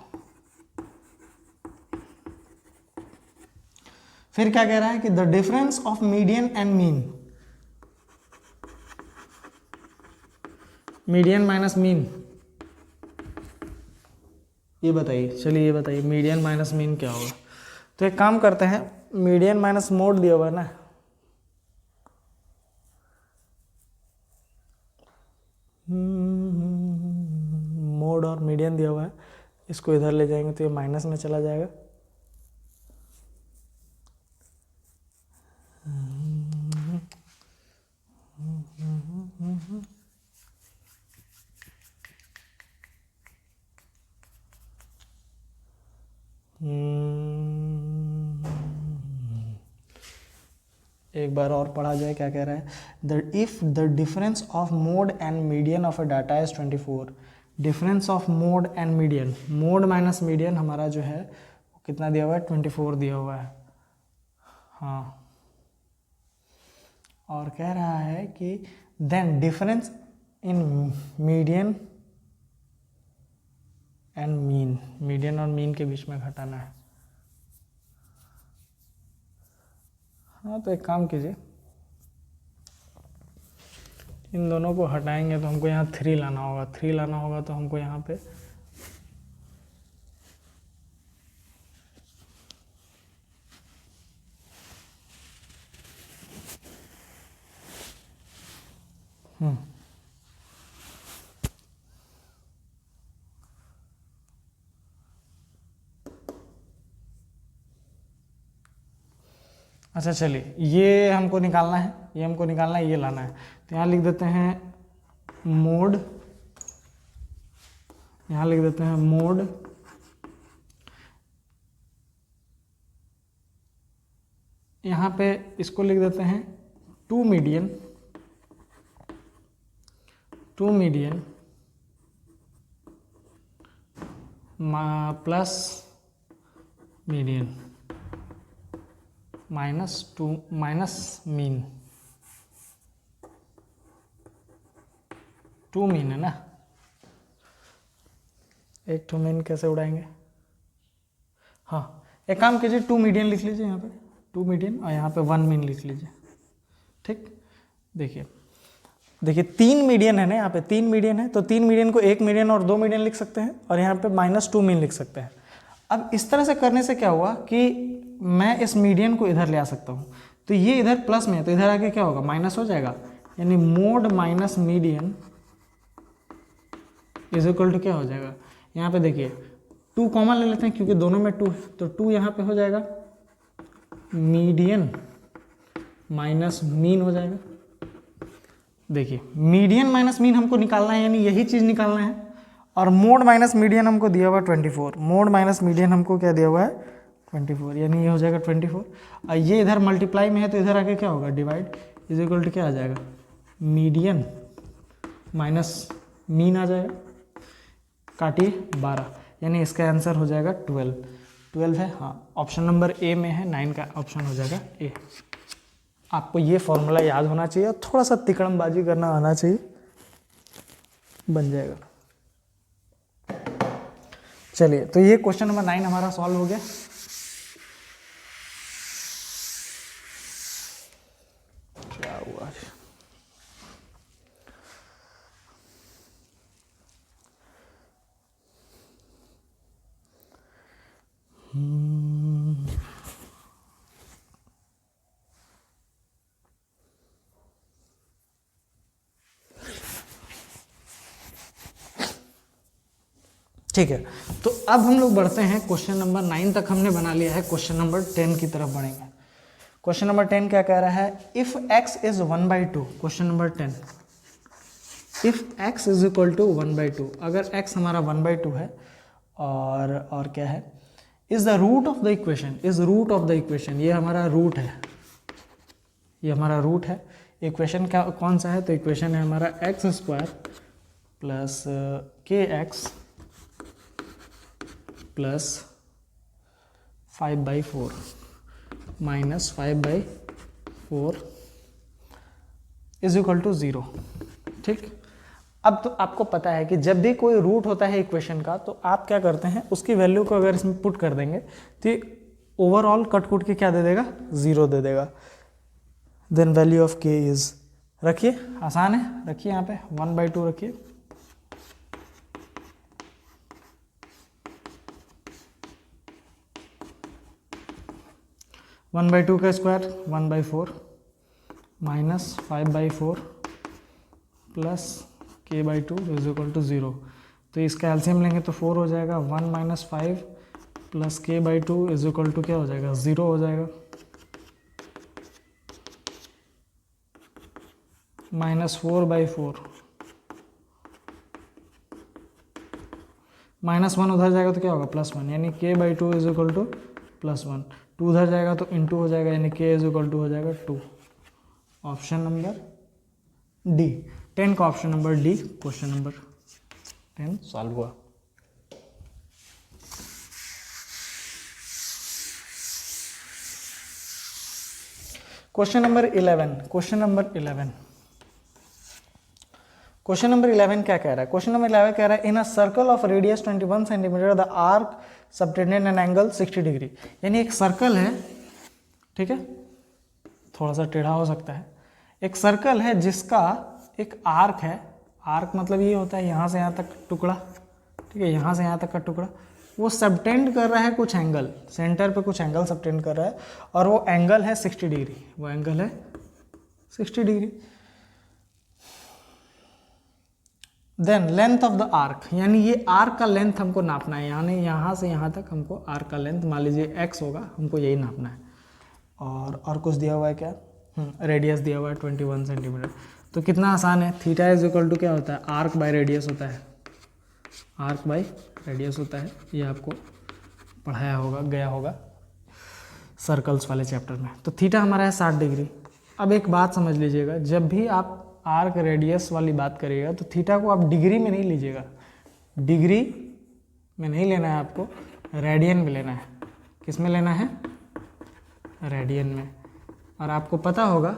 फिर क्या कह रहा है कि the difference of median and mean, median minus mean, ये बताइए, चलिए ये बताइए मीडियन माइनस मीन क्या होगा। तो एक काम करते हैं, मीडियन माइनस मोड दिया हुआ है ना, मोड और मीडियन दिया हुआ है, इसको इधर ले जाएंगे तो ये माइनस में चला जाएगा। एक बार और पढ़ा जाए, क्या कह रहा है, the if the difference of mode and median of a data is 24, difference of mode and median, mode minus median हमारा जो है वो कितना दिया हुआ है, 24 दिया हुआ है। हाँ, और कह रहा है कि then difference in median and mean, median और मीन के बीच में घटाना है। हाँ, तो एक काम कीजिए, इन दोनों को हटाएंगे तो हमको यहाँ 3 लाना होगा, 3 लाना होगा तो हमको यहाँ पे अच्छा चलिए, ये हमको निकालना है, ये हमको निकालना है, ये लाना है, तो यहाँ लिख देते हैं मोड, यहाँ लिख देते हैं मोड, यहाँ पे इसको लिख देते हैं 2 median, 2 median plus median -2 minus mean, 2 mean है ना, एक 2 मीन कैसे उड़ाएंगे। हाँ, एक काम कीजिए, 2 मीडियन लिख लीजिए यहाँ पे, 2 मीडियन, और यहाँ पे 1 मीन लिख लीजिए। ठीक, देखिए 3 मीडियन है ना, यहाँ पे 3 मीडियन है, तो 3 मीडियन को 1 मीडियन और 2 मीडियन लिख सकते हैं, और यहाँ पे -2 मीन लिख सकते हैं। अब इस तरह से करने से क्या हुआ कि मैं इस मीडियन को इधर ले आ सकता हूँ, तो ये इधर प्लस में है तो इधर आके क्या होगा, माइनस हो जाएगा, यानी mode minus median is equal to क्या हो जाएगा, यहाँ पे देखिए 2 कॉमन ले लेते हैं क्योंकि दोनों में 2 है, तो 2 यहाँ पे हो जाएगा, मीडियन माइनस मीन हो जाएगा। देखिए मीडियन माइनस मीन हमको निकालना है, यानी यही चीज़ निकालना है, और मोड माइनस मीडियन हमको दिया हुआ है 24, मोड माइनस मीडियन हमको क्या दिया हुआ है 24, यानी ये हो जाएगा 24, और ये इधर मल्टीप्लाई में है तो इधर आके क्या होगा, डिवाइड, इज इक्वल टू क्या आ जाएगा, मीडियन माइनस मीन आ जाएगा, काटिए 12, यानी इसका आंसर हो जाएगा 12 है। हाँ, ऑप्शन नंबर ए में है, 9 का ऑप्शन हो जाएगा ए। आपको ये फॉर्मूला याद होना चाहिए और थोड़ा सा तिकड़मबाजी करना आना चाहिए, बन जाएगा। चलिए, तो ये क्वेश्चन नंबर 9 हमारा सॉल्व हो गया। क्या हुआ, ठीक है, तो अब हम लोग बढ़ते हैं क्वेश्चन नंबर 9 तक हमने बना लिया है, क्वेश्चन नंबर 10 की तरफ बढ़ेंगे। क्वेश्चन नंबर 10 क्या कह रहा है, if x is 1/2, question number 10, if x is equal to 1/2, अगर x हमारा 1/2 है और क्या है, is the root of the equation, is root of the equation, ये हमारा रूट है, ये हमारा रूट है। इक्वेशन क्या कौन सा है, तो इक्वेशन है हमारा x² plus kx plus 5/4 minus 5/4 is equal to 0। ठीक, अब तो आपको पता है कि जब भी कोई रूट होता है इक्वेशन का, तो आप क्या करते हैं, उसकी वैल्यू को अगर इसमें पुट कर देंगे तो ओवरऑल कट के क्या दे देगा, 0 दे देगा। Then value of k is, रखिए आसान है, रखिए यहाँ पे 1/2 रखिए, वन बाई टू का square 1/4 minus 5/4 plus k/2 is equal to 0। तो इसका एलसीएम लेंगे तो 4 हो जाएगा, 1 minus 5 plus k/2 is equal to क्या हो जाएगा, 0 हो जाएगा, माइनस 4/4 माइनस 1 उधर जाएगा तो क्या होगा, +1, यानी k/2 इज इक्वल टू +1, 2 उधर जाएगा तो इनटू हो जाएगा, यानी k इज इक्वल टू हो जाएगा 2। ऑप्शन नंबर डी, 10 का option number D, question number 10 solve हुआ। Question number 11, question number 11, question number 11 क्या कह रहा है, क्वेश्चन नंबर 11 कह रहा है, in a circle of radius 21 centimetre the arc subtended an angle 60 degree, यानी एक सर्कल है, ठीक है, थोड़ा सा टेढ़ा हो सकता है, एक सर्कल है जिसका एक आर्क है, आर्क मतलब ये होता है यहाँ से यहाँ तक टुकड़ा, ठीक है, यहाँ से यहाँ तक का टुकड़ा, वो सबटेंड कर रहा है कुछ एंगल, सेंटर पे कुछ एंगल सबटेंड कर रहा है, और वो एंगल है 60 डिग्री, वो एंगल है 60 degree. Then length of the arc, यानी ये आर्क का लेंथ हमको नापना है, यानी यहाँ से यहाँ तक हमको आर्क का लेंथ, मान लीजिए x होगा, हमको यही नापना है, और कुछ दिया हुआ है क्या, रेडियस दिया हुआ है 21 सेंटीमीटर। तो कितना आसान है, थीटा इज इक्वल टू क्या होता है, आर्क बाय रेडियस होता है, आर्क बाय रेडियस होता है, ये आपको पढ़ाया होगा, गया होगा सर्कल्स वाले चैप्टर में। तो थीटा हमारा है 60 डिग्री। अब एक बात समझ लीजिएगा, जब भी आप आर्क रेडियस वाली बात करिएगा तो थीटा को आप डिग्री में नहीं लीजिएगा, डिग्री में नहीं लेना है आपको, रेडियन में लेना है। किस में लेना है, रेडियन में। और आपको पता होगा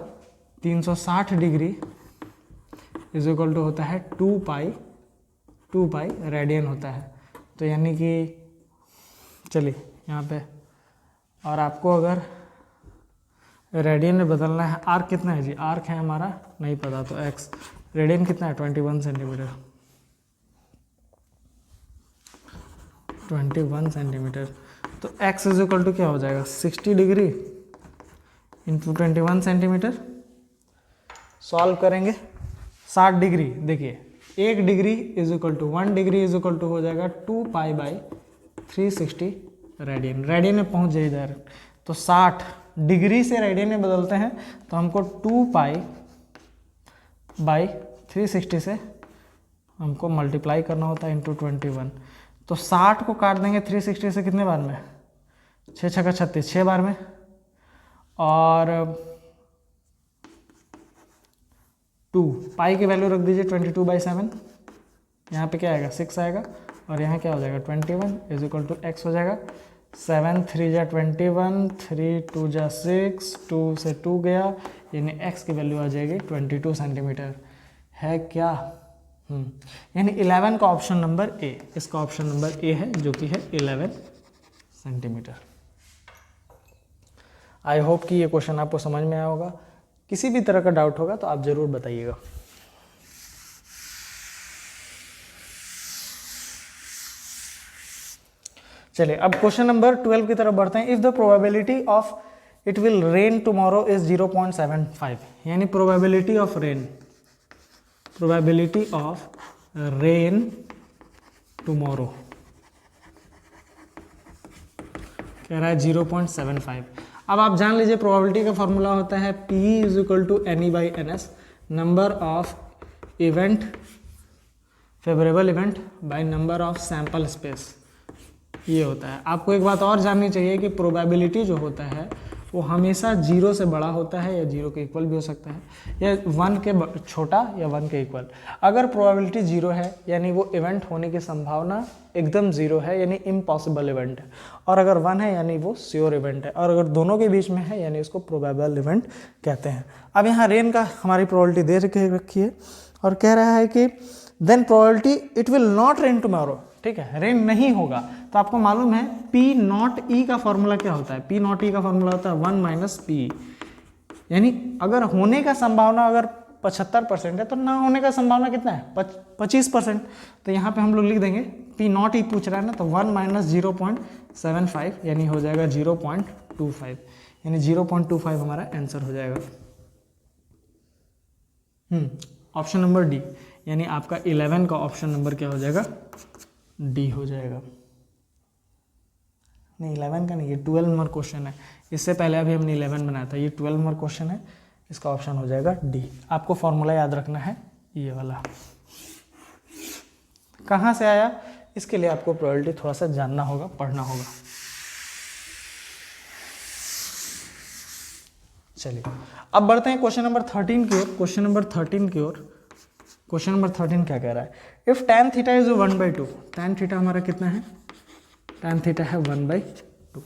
360 डिग्री इज इक्वल टू होता है 2 पाई रेडियन होता है। तो यानी कि चलिए यहाँ पे, और आपको अगर रेडियन में बदलना है, आर्क कितना है जी, आर्क है हमारा नहीं पता, तो x, रेडियन कितना है 21 सेंटीमीटर, 21 सेंटीमीटर, तो x इज इक्वल टू क्या हो जाएगा, 60 डिग्री इंटू 21 सेंटीमीटर। सॉल्व करेंगे 60 डिग्री, देखिए 1 degree is equal to 1 degree is equal to हो जाएगा 2 पाई बाई 360 रेडियन, रेडियन में पहुंच जाए इधर। तो 60 डिग्री से रेडियन में बदलते हैं तो हमको 2 पाई बाई 360 से हमको मल्टीप्लाई करना होता है इंटू 21। तो 60 को काट देंगे 360 से कितने बार में, 6 छक्का 36, 6 बार में, और 2 पाई की वैल्यू रख दीजिए 22/7, यहाँ पे क्या आएगा 6 आएगा, और यहाँ क्या हो जाएगा 21 इज इक्वल टू x हो जाएगा 7 3 जा 21, 3 2 जा 6, 2 से 2 गया, यानी x की वैल्यू आ जाएगी 22 सेंटीमीटर, है क्या। यानी 11 का ऑप्शन नंबर ए, इसका ऑप्शन नंबर ए है, जो कि है 11 सेंटीमीटर। आई होप कि ये क्वेश्चन आपको समझ में आया होगा। किसी भी तरह का डाउट होगा तो आप ज़रूर बताइएगा। चलिए अब क्वेश्चन नंबर 12 की तरफ बढ़ते हैं। If the probability of it will rain tomorrow is 0.75, यानी probability of rain, probability of rain tomorrow कह रहा है 0.75। अब आप जान लीजिए प्रोबेबिलिटी का फॉर्मूला होता है P is equal to NE/NS, number of event, favourable event by number of sample space, ये होता है। आपको एक बात और जाननी चाहिए कि प्रोबेबिलिटी जो होता है वो हमेशा 0 से बड़ा होता है या 0 के इक्वल भी हो सकता है, या 1 के छोटा या 1 के इक्वल। अगर प्रोबेबिलिटी 0 है यानी वो इवेंट होने की संभावना एकदम 0 है यानी इम्पॉसिबल इवेंट है, और अगर 1 है यानी वो श्योर इवेंट है, और अगर दोनों के बीच में है यानी उसको प्रोबेबल इवेंट कहते हैं। अब यहाँ रेन का हमारी प्रोबेबिलिटी दे रखी है और कह रहा है कि then probability it will not rain tomorrow, ठीक है, रेन नहीं होगा। तो आपको मालूम है P नॉट E का फॉर्मूला क्या होता है? P नॉट E का फॉर्मूला होता है 1 माइनस P, यानी अगर होने का संभावना अगर 75% है तो ना होने का संभावना कितना है? 25%। तो यहाँ पे हम लोग लिख देंगे P नॉट E पूछ रहा है ना, तो 1 माइनस 0.75 यानी हो जाएगा 0.25, यानी 0.25 हमारा आंसर हो जाएगा। ऑप्शन नंबर डी, यानी आपका 11 का ऑप्शन नंबर क्या हो जाएगा? डी हो जाएगा। नहीं 11 का नहीं, ये 12 नंबर क्वेश्चन है, इससे पहले अभी हमने 11 बनाया था, ये 12 नंबर क्वेश्चन है, इसका ऑप्शन हो जाएगा डी। आपको फॉर्मूला याद रखना है ये वाला। कहाँ से आया इसके लिए आपको प्रोबेबिलिटी थोड़ा सा जानना होगा, पढ़ना होगा। चलिए अब बढ़ते हैं क्वेश्चन नंबर 13 की ओर। क्वेश्चन नंबर 13 की ओर, क्वेश्चन नंबर 13 क्या कह रहा है? If tan theta is 1/2, tan theta हमारा कितना है? tan थीटा है 1/2।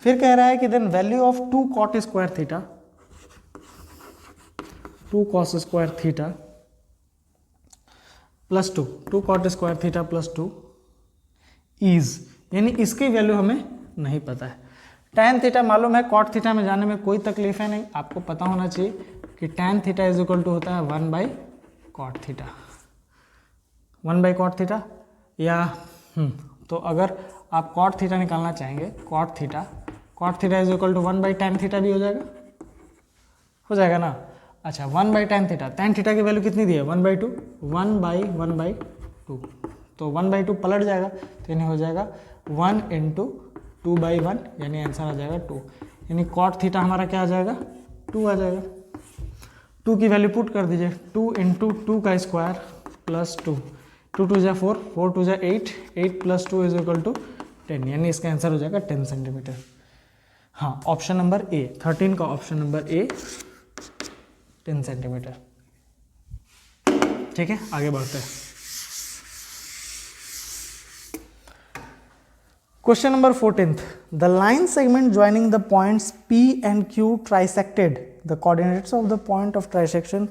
फिर कह रहा है कि then value of 2 cot square theta, 2 cos square theta plus 2 cot square theta plus 2 is, यानी इसकी वैल्यू हमें नहीं पता है। tan थीटा मालूम है, cot थीटा में जाने में कोई तकलीफ है नहीं, आपको पता होना चाहिए कि tan theta is equal to होता है 1/cot थीटा, 1/cot थीटा, या तो अगर आप cot थीटा निकालना चाहेंगे, cot theta is equal to 1/tan theta भी हो जाएगा ना। अच्छा 1/tan थीटा, tan थीटा की वैल्यू कितनी दी है? 1/2, 1/1/2, तो 1/2 पलट जाएगा, तो यानी हो जाएगा 1 × 2/1, यानी आंसर आ जाएगा 2, यानी cot थीटा हमारा क्या आ जाएगा? 2 आ जाएगा। 2 की वैल्यू पुट कर दीजिए, 2 × 2 का स्क्वायर प्लस 2, 2 2 जा 4, 4 2 जा 8, 8 प्लस 2 इज इक्वल टू 10, यानी इसका आंसर हो जाएगा 10 सेंटीमीटर। हाँ, ऑप्शन नंबर ए, 13 का ऑप्शन नंबर ए 10 सेंटीमीटर। ठीक है, आगे बढ़ते हैं। Question number 14, the line segment joining the points P and Q trisected, the coordinates of the point of trisection.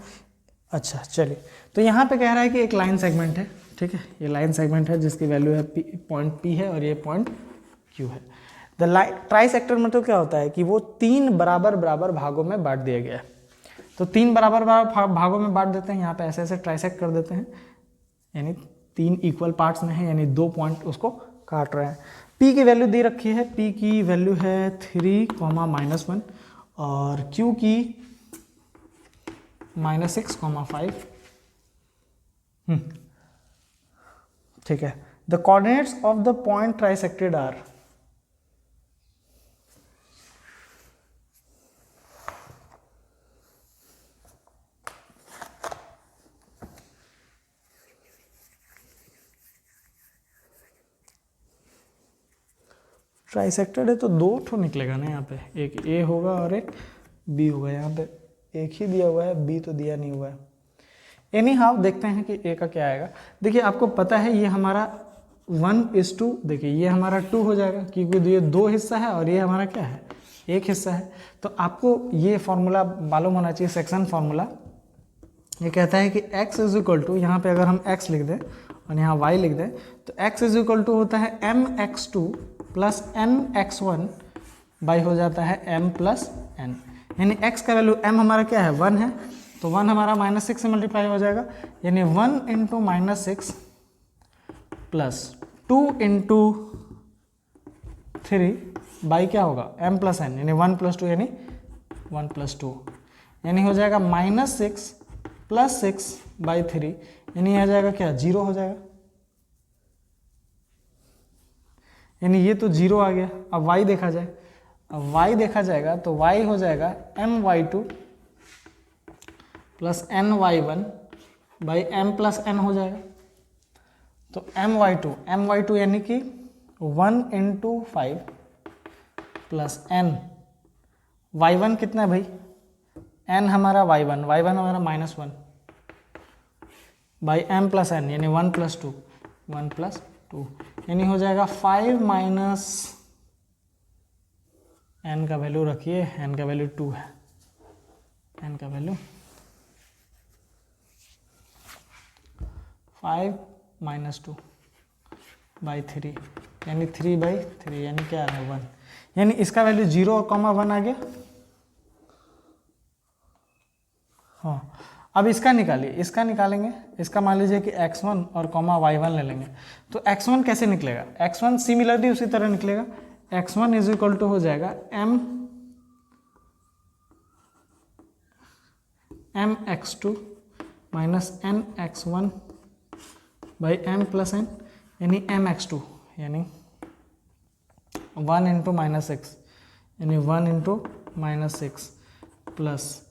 अच्छा चलिए, तो यहाँ पे कह रहा है कि एक लाइन सेगमेंट है, ठीक है, ये लाइन सेगमेंट है जिसकी वैल्यू है पॉइंट P है और ये पॉइंट Q है। द लाइन ट्राइसेक्टर मतलब क्या होता है कि वो 3 बराबर बराबर भागों में बांट दिया गया है। तो 3 बराबर बराबर भागों में बांट देते हैं, यहाँ पे ऐसे ऐसे ट्राइसेक्ट कर देते हैं, यानी 3 इक्वल पार्ट्स में है, यानी 2 पॉइंट उसको काट रहे हैं। P की वैल्यू दी रखी है, P की वैल्यू है 3, -1 और Q की -6, -5। ठीक है, the coordinates of the point trisected are, trisected है तो 2 ठो निकलेगा ना यहाँ पे, एक A होगा और एक B होगा। यहाँ पे एक ही दिया हुआ है, B तो दिया नहीं हुआ है। एनी हाउ देखते हैं कि A का क्या आएगा। देखिए आपको पता है ये हमारा 1:2, देखिए ये हमारा 2 हो जाएगा क्योंकि ये 2 हिस्सा है और ये हमारा क्या है? 1 हिस्सा है। तो आपको ये फॉर्मूला मालूम होना चाहिए, सेक्शन फॉर्मूला। ये कहता है कि x इज इक्वल टू, यहाँ पे अगर हम x लिख दें और यहाँ y लिख दें, तो x इज इक्वल टू होता है mx2 प्लस mx1 बाई हो जाता है m प्लस n, यानी x का वैल्यू m हमारा क्या है? 1 है, तो 1 हमारा -6 से मल्टीप्लाई हो जाएगा, यानी 1 × -6 प्लस 2 × 3 बाई क्या होगा? m प्लस n, यानी 1 + 2 यानी 1 + 2, यानी हो जाएगा -6 + 6/3, यानी आ जाएगा क्या? 0 हो जाएगा। यानी ये तो 0 आ गया। अब y देखा जाए, अब y देखा जाएगा तो y हो जाएगा my2 plus ny1 by m plus n हो जाएगा। तो my2 यानी कि 1 इंटू 5 प्लस n, y1 कितना है भाई, n हमारा y1 हमारा -1 बाई m प्लस n यानी 1 प्लस 2 यानी हो जाएगा 5 माइनस n का वैल्यू रखिए, n का वैल्यू 2 है, n का वैल्यू 5 माइनस 2 बाई 3 यानी 3 बाई 3 यानी क्या आ रहा है 1, यानी इसका वैल्यू 0 और कॉमा 1 आ गया। हाँ, अब इसका निकालिए, इसका निकालेंगे, इसका मान लीजिए कि x1 और कॉमा y1 ले लेंगे। तो x1 कैसे निकलेगा, x1 सिमिलरली उसी तरह निकलेगा, x1 इज इक्वल टू हो जाएगा m x2 minus n x1 by m plus n यानी m x2 यानी 1 इंटू माइनस 6 यानी 1 इंटू माइनस 6 प्लस,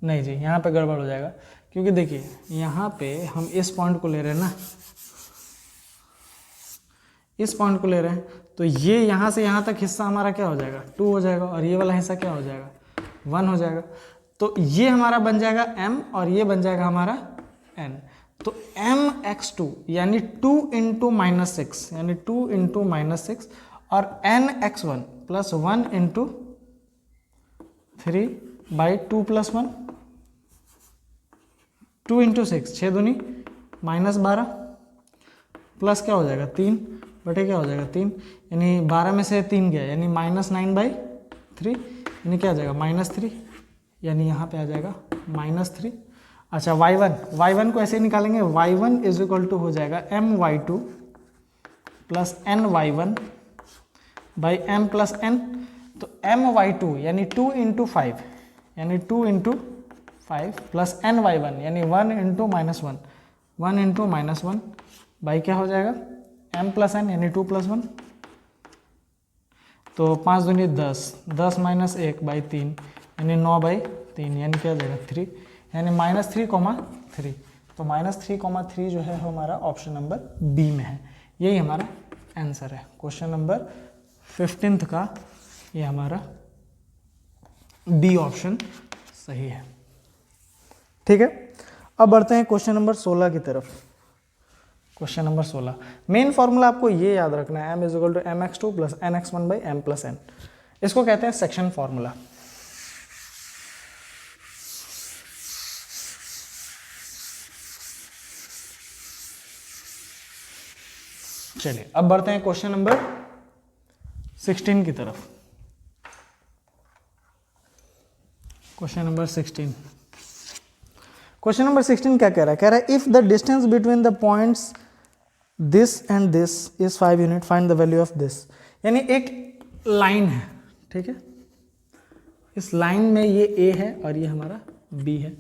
नहीं जी यहाँ पे गड़बड़ हो जाएगा, क्योंकि देखिए यहाँ पे हम इस पॉइंट को ले रहे हैं ना, इस पॉइंट को ले रहे हैं, तो ये यहाँ से यहाँ तक हिस्सा हमारा क्या हो जाएगा 2 हो जाएगा, और ये वाला हिस्सा क्या हो जाएगा 1 हो जाएगा। तो ये हमारा बन जाएगा m और ये बन जाएगा हमारा n। तो m x2 यानी 2 इंटू माइनस 6 यानी 2 इंटू माइनस 6 और n x1 plus 1 into 3 by 2 plus 1, 2 into 6 6 दूनी माइनस 12 प्लस क्या हो जाएगा 3 बटे क्या हो जाएगा 3 यानी 12 में से 3 गया यानी -9/3 यानी क्या आ जाएगा -3 यानी यहाँ पे आ जाएगा -3। अच्छा y1 को ऐसे निकालेंगे, y1 इज इक्वल टू हो जाएगा my2 plus ny1 by m plus n। तो my2 यानी 2 इंटू 5 यानी 2 इंटू 5 प्लस ny1 यानी 1 into minus 1 1 into minus 1 by क्या हो जाएगा m प्लस n यानी 2 प्लस 1। तो 5 दूनी 10 माइनस 1 बाई 3 यानी 9/3 यानी क्या हो जाएगा 3 यानी -3,3। तो -3,3 जो है हमारा ऑप्शन नंबर बी में है, यही हमारा आंसर है। क्वेश्चन नंबर 15 का ये हमारा डी ऑप्शन सही है। ठीक है, अब बढ़ते हैं क्वेश्चन नंबर 16 की तरफ। क्वेश्चन नंबर 16 मेन फॉर्मूला आपको ये याद रखना है, m is equal to mx2 plus nx1 by m plus n। इसको कहते हैं सेक्शन फॉर्मूला। चलिए अब बढ़ते हैं क्वेश्चन नंबर 16 की तरफ। क्वेश्चन नंबर 16 क्या कह रहा है, कह रहा है if the distance between the points this and this is 5 unit find the value of this. यानी एक लाइन है, ठीक है, इस लाइन में ये a है और ये हमारा b है,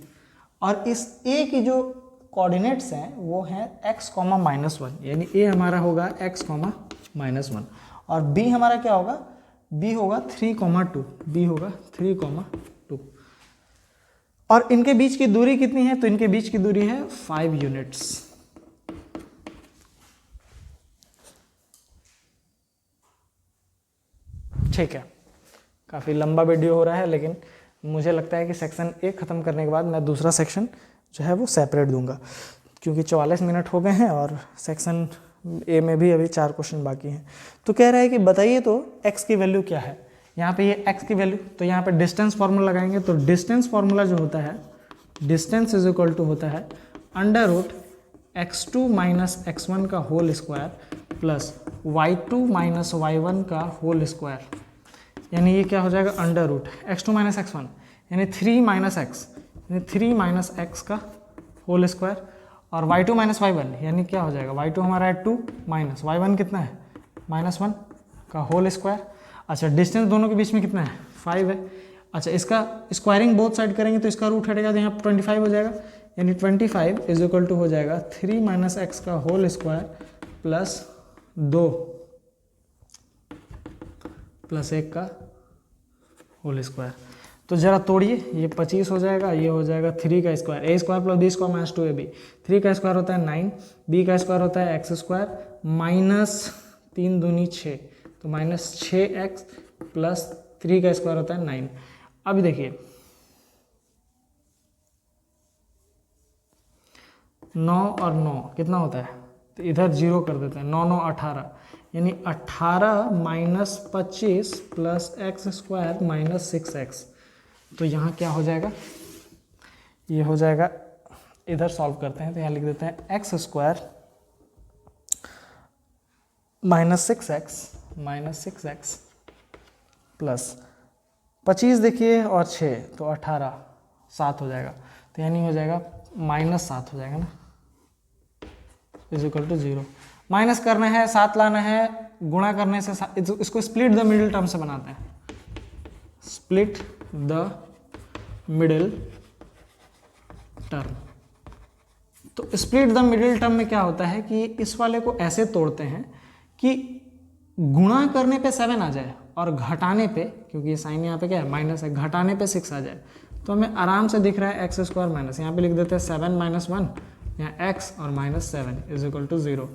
और इस a की जो कोऑर्डिनेट्स हैं वो हैं x, -1 यानी a हमारा होगा x, -1 और b हमारा क्या होगा, b होगा 3,2 b होगा 3,2 और इनके बीच की दूरी कितनी है, तो इनके बीच की दूरी है 5 यूनिट्स। ठीक है, काफ़ी लंबा वीडियो हो रहा है, लेकिन मुझे लगता है कि सेक्शन 1 ख़त्म करने के बाद मैं दूसरा सेक्शन जो है वो सेपरेट दूंगा, क्योंकि 44 मिनट हो गए हैं और सेक्शन ए में भी अभी 4 क्वेश्चन बाकी हैं। तो कह रहा है कि बताइए तो x की वैल्यू क्या है, यहाँ पे ये x की वैल्यू, तो यहाँ पे डिस्टेंस फार्मूला लगाएंगे। तो डिस्टेंस फार्मूला जो होता है, डिस्टेंस इज इक्वल टू होता है √x2 माइनस x1 का whole square plus y2 minus y1 का होल स्क्वायर, यानी ये क्या हो जाएगा √x2 माइनस x1 यानी 3 माइनस x यानी 3 माइनस x का होल स्क्वायर और y2 माइनस y1 यानी क्या हो जाएगा, y2 हमारा है 2 माइनस y1 कितना है -1 का होल स्क्वायर। अच्छा डिस्टेंस दोनों के बीच में कितना है 5 है। अच्छा इसका स्क्वायरिंग बोथ साइड करेंगे तो इसका रूट हटेगा तो यहाँ 25 हो जाएगा, यानी 25 इज इक्वल टू हो जाएगा 3 माइनस x का होल स्क्वायर प्लस 2 प्लस 1 का होल स्क्वायर। तो जरा तोड़िए, ये 25 हो जाएगा, ये हो जाएगा 3 का square, a square plus b square minus 2ab। 3 का स्क्वायर होता है 9, b का स्क्वायर होता है एक्स स्क्वायर माइनस 3 दूनी 6, तो माइनस 6x प्लस 3 का स्क्वायर होता है 9। अब देखिए 9 और 9 कितना होता है, तो इधर 0 कर देते हैं, 9 9 18, यानी 18 minus 25 plus x square minus 6x। तो यहाँ क्या हो जाएगा, ये हो जाएगा, इधर सॉल्व करते हैं तो यहाँ लिख देते हैं x square minus 6x plus 25 देखिए और 6 तो 18, 7 हो जाएगा, तो यानी हो जाएगा -7 हो जाएगा ना, इज इक्वल टू 0। माइनस करना है, 7 लाना है, गुणा करने से इसको स्प्लिट द मिडिल टर्म से बनाते हैं, स्प्लिट द मिडिल टर्म। तो स्प्लिट द मिडिल टर्म में क्या होता है कि इस वाले को ऐसे तोड़ते हैं कि गुणा करने पे 7 आ जाए और घटाने पे, क्योंकि ये साइन यहाँ पे क्या है माइनस है, घटाने पे 6 आ जाए। तो हमें आराम से दिख रहा है एक्स स्क्वायर माइनस, यहाँ पे लिख देते हैं 7 माइनस 1, यहाँ x और माइनस 7 इज इक्वल टू 0।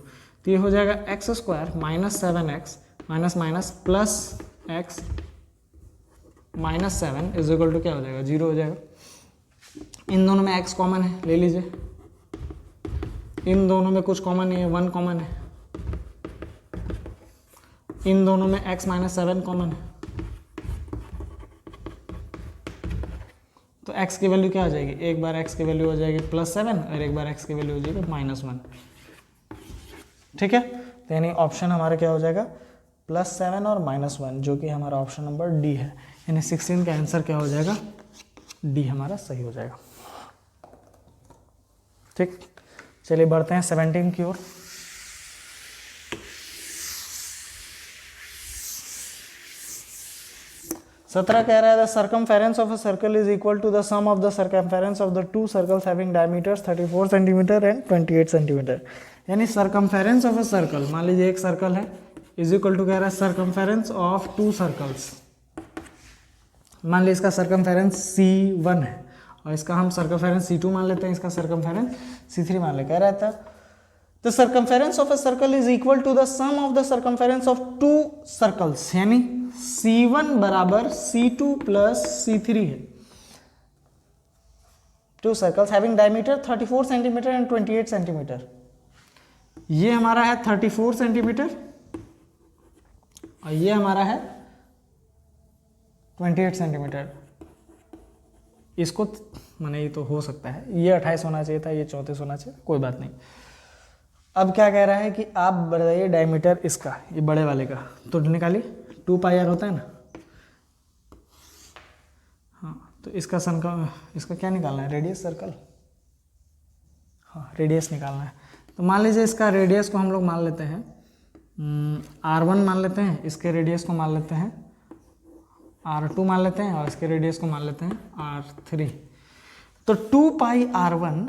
तो ये हो जाएगा x square minus 7x minus minus plus x minus 7 is equal to क्या हो जाएगा, 0 हो जाएगा। इन दोनों में x कॉमन है, ले लीजिए, इन दोनों में कुछ कॉमन नहीं है, 1 कॉमन है, इन दोनों में x माइनस 7 कॉमन है, तो x की वैल्यू क्या आ जाएगी, एक बार x की वैल्यू हो जाएगी +7 और एक बार x की वैल्यू हो जाएगी -1। ठीक है, तो यानी ऑप्शन हमारा क्या हो जाएगा +7 और -1, जो कि हमारा ऑप्शन नंबर डी है, यानी 16 का आंसर क्या हो जाएगा, डी हमारा सही हो जाएगा। ठीक, चलिए बढ़ते हैं 17 की ओर। सत्रह कह रहा है the circumference of a circle is equal to the sum of the circumference of the two circles having diameters 34 centimetre and 28 centimetre. यानी सर्कमफेरेंस ऑफ अ सर्कल, मान लीजिए एक सर्कल है, इज इक्वल टू कह रहा है सर्कमफेरेंस ऑफ 2 सर्कल्स। मान लीजिए इसका सर्कमफेरेंस C1 है और इसका हम सर्कमफेरेंस C2 मान लेते हैं, इसका सर्कमफेरेंस C3 मान ले। कह रहा था the circumference of a circle is equal to the sum of the circumference of 2 circles, यानी C1 बराबर C2 प्लस C3 है। 2 circles having diameter 34 centimetre and 28 centimetre. ये हमारा है 34 सेंटीमीटर और ये हमारा है 28 सेंटीमीटर। इसको माने ये तो हो सकता है, ये 28 होना चाहिए था, ये 34 होना चाहिए, कोई बात नहीं। अब क्या कह रहा है कि आप बताइए डायमीटर इसका, ये बड़े वाले का, तो निकालिए 2 पाई आर होता है ना। हाँ, तो इसका इसका क्या निकालना है, रेडियस सर्कल, हाँ रेडियस निकालना है। तो मान लीजिए इसका रेडियस को हम लोग मान लेते हैं R1 मान लेते हैं, इसके रेडियस को मान लेते हैं R2 मान लेते हैं और इसके रेडियस को मान लेते हैं R3। तो 2 पाई R1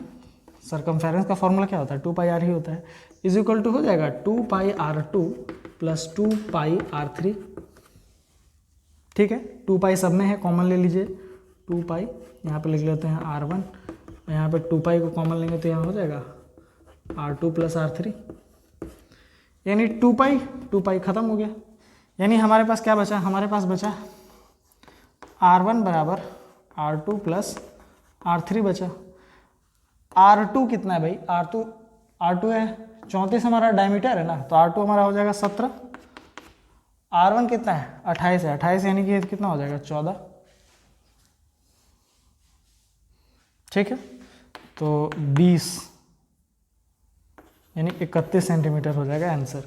सर्कमफेरेंस का फॉर्मूला क्या होता है, 2 पाई R ही होता है, इज इक्वल टू हो जाएगा 2 पाई R2 प्लस 2 पाई R3। ठीक है, 2 पाई सब में है, कॉमन ले लीजिए, 2 पाई यहाँ पे लिख लेते हैं R1, यहाँ पे 2 पाई को कॉमन लेंगे तो यहाँ हो जाएगा R2 प्लस R3, यानी 2 पाई खत्म हो गया। यानी हमारे पास क्या बचा, हमारे पास बचा R1 बराबर R2 प्लस R3 बचा। R2 कितना है भाई, R2 है 34 हमारा डायमीटर है ना, तो R2 हमारा हो जाएगा 17। R1 कितना है 28 है, 28 यानी कि कितना हो जाएगा 14। ठीक है, तो 20 यानी 31 सेंटीमीटर हो जाएगा आंसर।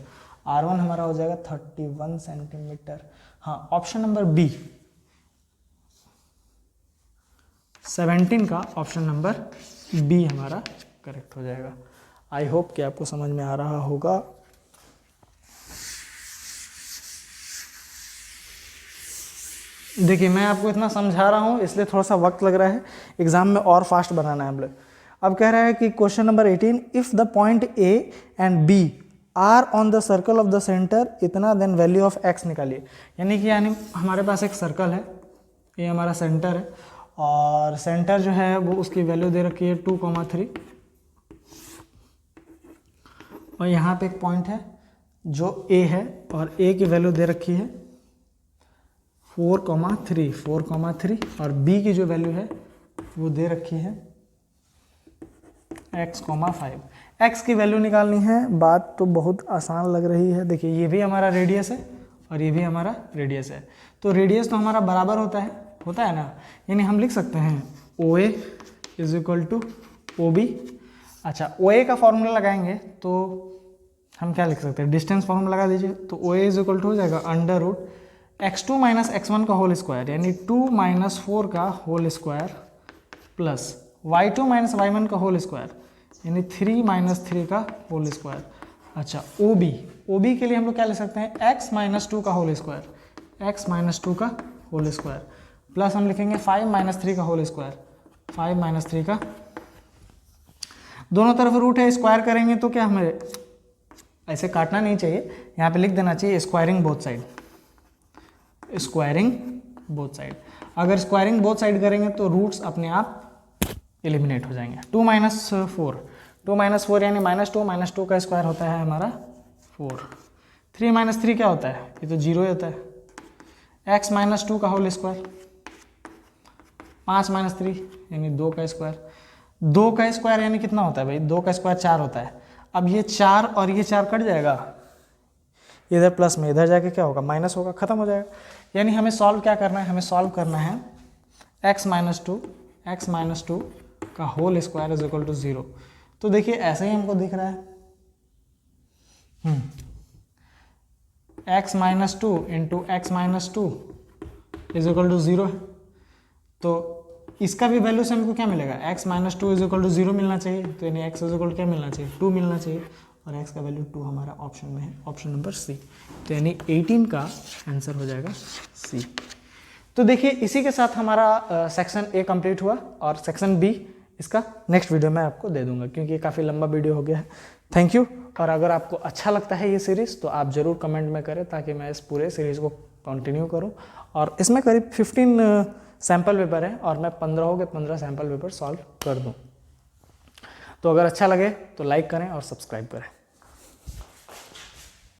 R1 हमारा हो जाएगा 31 सेंटीमीटर। हाँ, ऑप्शन नंबर बी 17 का ऑप्शन नंबर बी हमारा करेक्ट हो जाएगा। आई होप कि आपको समझ में आ रहा होगा। देखिए मैं आपको इतना समझा रहा हूँ इसलिए थोड़ा सा वक्त लग रहा है, एग्जाम में और फास्ट बनाना है हम लोग। अब कह रहा है कि question number 18, if the point A and B are on the circle of the centre इतना, देन वैल्यू ऑफ एक्स निकालिए। यानी हमारे पास एक सर्कल है, ये हमारा सेंटर है, और सेंटर जो है वो उसकी वैल्यू दे रखी है 2,3, और यहाँ पे एक पॉइंट है जो ए है, और ए की वैल्यू दे रखी है 4,3, और बी की जो वैल्यू है वो दे रखी है x,5। x की वैल्यू निकालनी है, बात तो बहुत आसान लग रही है। देखिए ये भी हमारा रेडियस है और ये भी हमारा रेडियस है, तो रेडियस तो हमारा बराबर होता है ना, यानी हम लिख सकते हैं OA is equal to OB। अच्छा, OA का फॉर्मूला लगाएंगे तो हम क्या लिख सकते हैं, डिस्टेंस फॉर्मूला लगा दीजिए, तो OA इज इक्वल टू हो जाएगा √x2 - x1 का होल स्क्वायर, यानी 2 - 4 का whole square, plus y2 - y1 का होल स्क्वायर, यानी 3 - 3 का होल स्क्वायर। अच्छा, OB के लिए हम लोग क्या ले सकते हैं, x - 2 का होल स्क्वायर, x - 2 का होल स्क्वायर, प्लस हम लिखेंगे 5 - 3 का होल स्क्वायर, 5 - 3 का, दोनों तरफ रूट है, स्क्वायर करेंगे तो क्या हमें ऐसे काटना नहीं चाहिए, यहाँ पे लिख देना चाहिए स्क्वायरिंग बोथ साइड, अगर स्क्वायरिंग बोथ साइड करेंगे तो रूट्स अपने आप एलिमिनेट हो जाएंगे। 2 - 4 यानी -2 का स्क्वायर होता है हमारा 4, 3 - 3 क्या होता है, ये तो 0 ही होता है, x - 2 का होल स्क्वायर, 5 - 3 यानी 2 का स्क्वायर, 2 का स्क्वायर यानी कितना होता है भाई, 2 का स्क्वायर 4 होता है। अब ये 4 और ये 4 कट जाएगा, इधर प्लस में इधर जाके क्या होगा, माइनस होगा, खत्म हो जाएगा। यानी हमें सॉल्व क्या करना है, हमें सॉल्व करना है x - 2 का whole square is equal to 0। तो देखिए ऐसे ही हमको दिख रहा है, x - 2 into x - 2 is equal to 0 है, तो इसका भी वैल्यू से हमको क्या मिलेगा, x - 2 इज इक्वल टू 0 मिलना चाहिए, तो यानी x इज इक्वल टू क्या मिलना चाहिए, 2 मिलना चाहिए, और x का वैल्यू 2 हमारा ऑप्शन में है, ऑप्शन नंबर सी, तो यानी 18 का आंसर हो जाएगा सी। तो देखिए इसी के साथ हमारा सेक्शन ए कंप्लीट हुआ, और सेक्शन बी इसका नेक्स्ट वीडियो में आपको दे दूंगा, क्योंकि ये काफ़ी लंबा वीडियो हो गया है। थैंक यू, और अगर आपको अच्छा लगता है ये सीरीज़ तो आप ज़रूर कमेंट में करें, ताकि मैं इस पूरे सीरीज़ को कंटिन्यू करूं। और इसमें करीब 15 सैम्पल पेपर हैं, और मैं 15 के 15 सैम्पल पेपर सॉल्व कर दूं। तो अगर अच्छा लगे तो लाइक करें और सब्सक्राइब करें।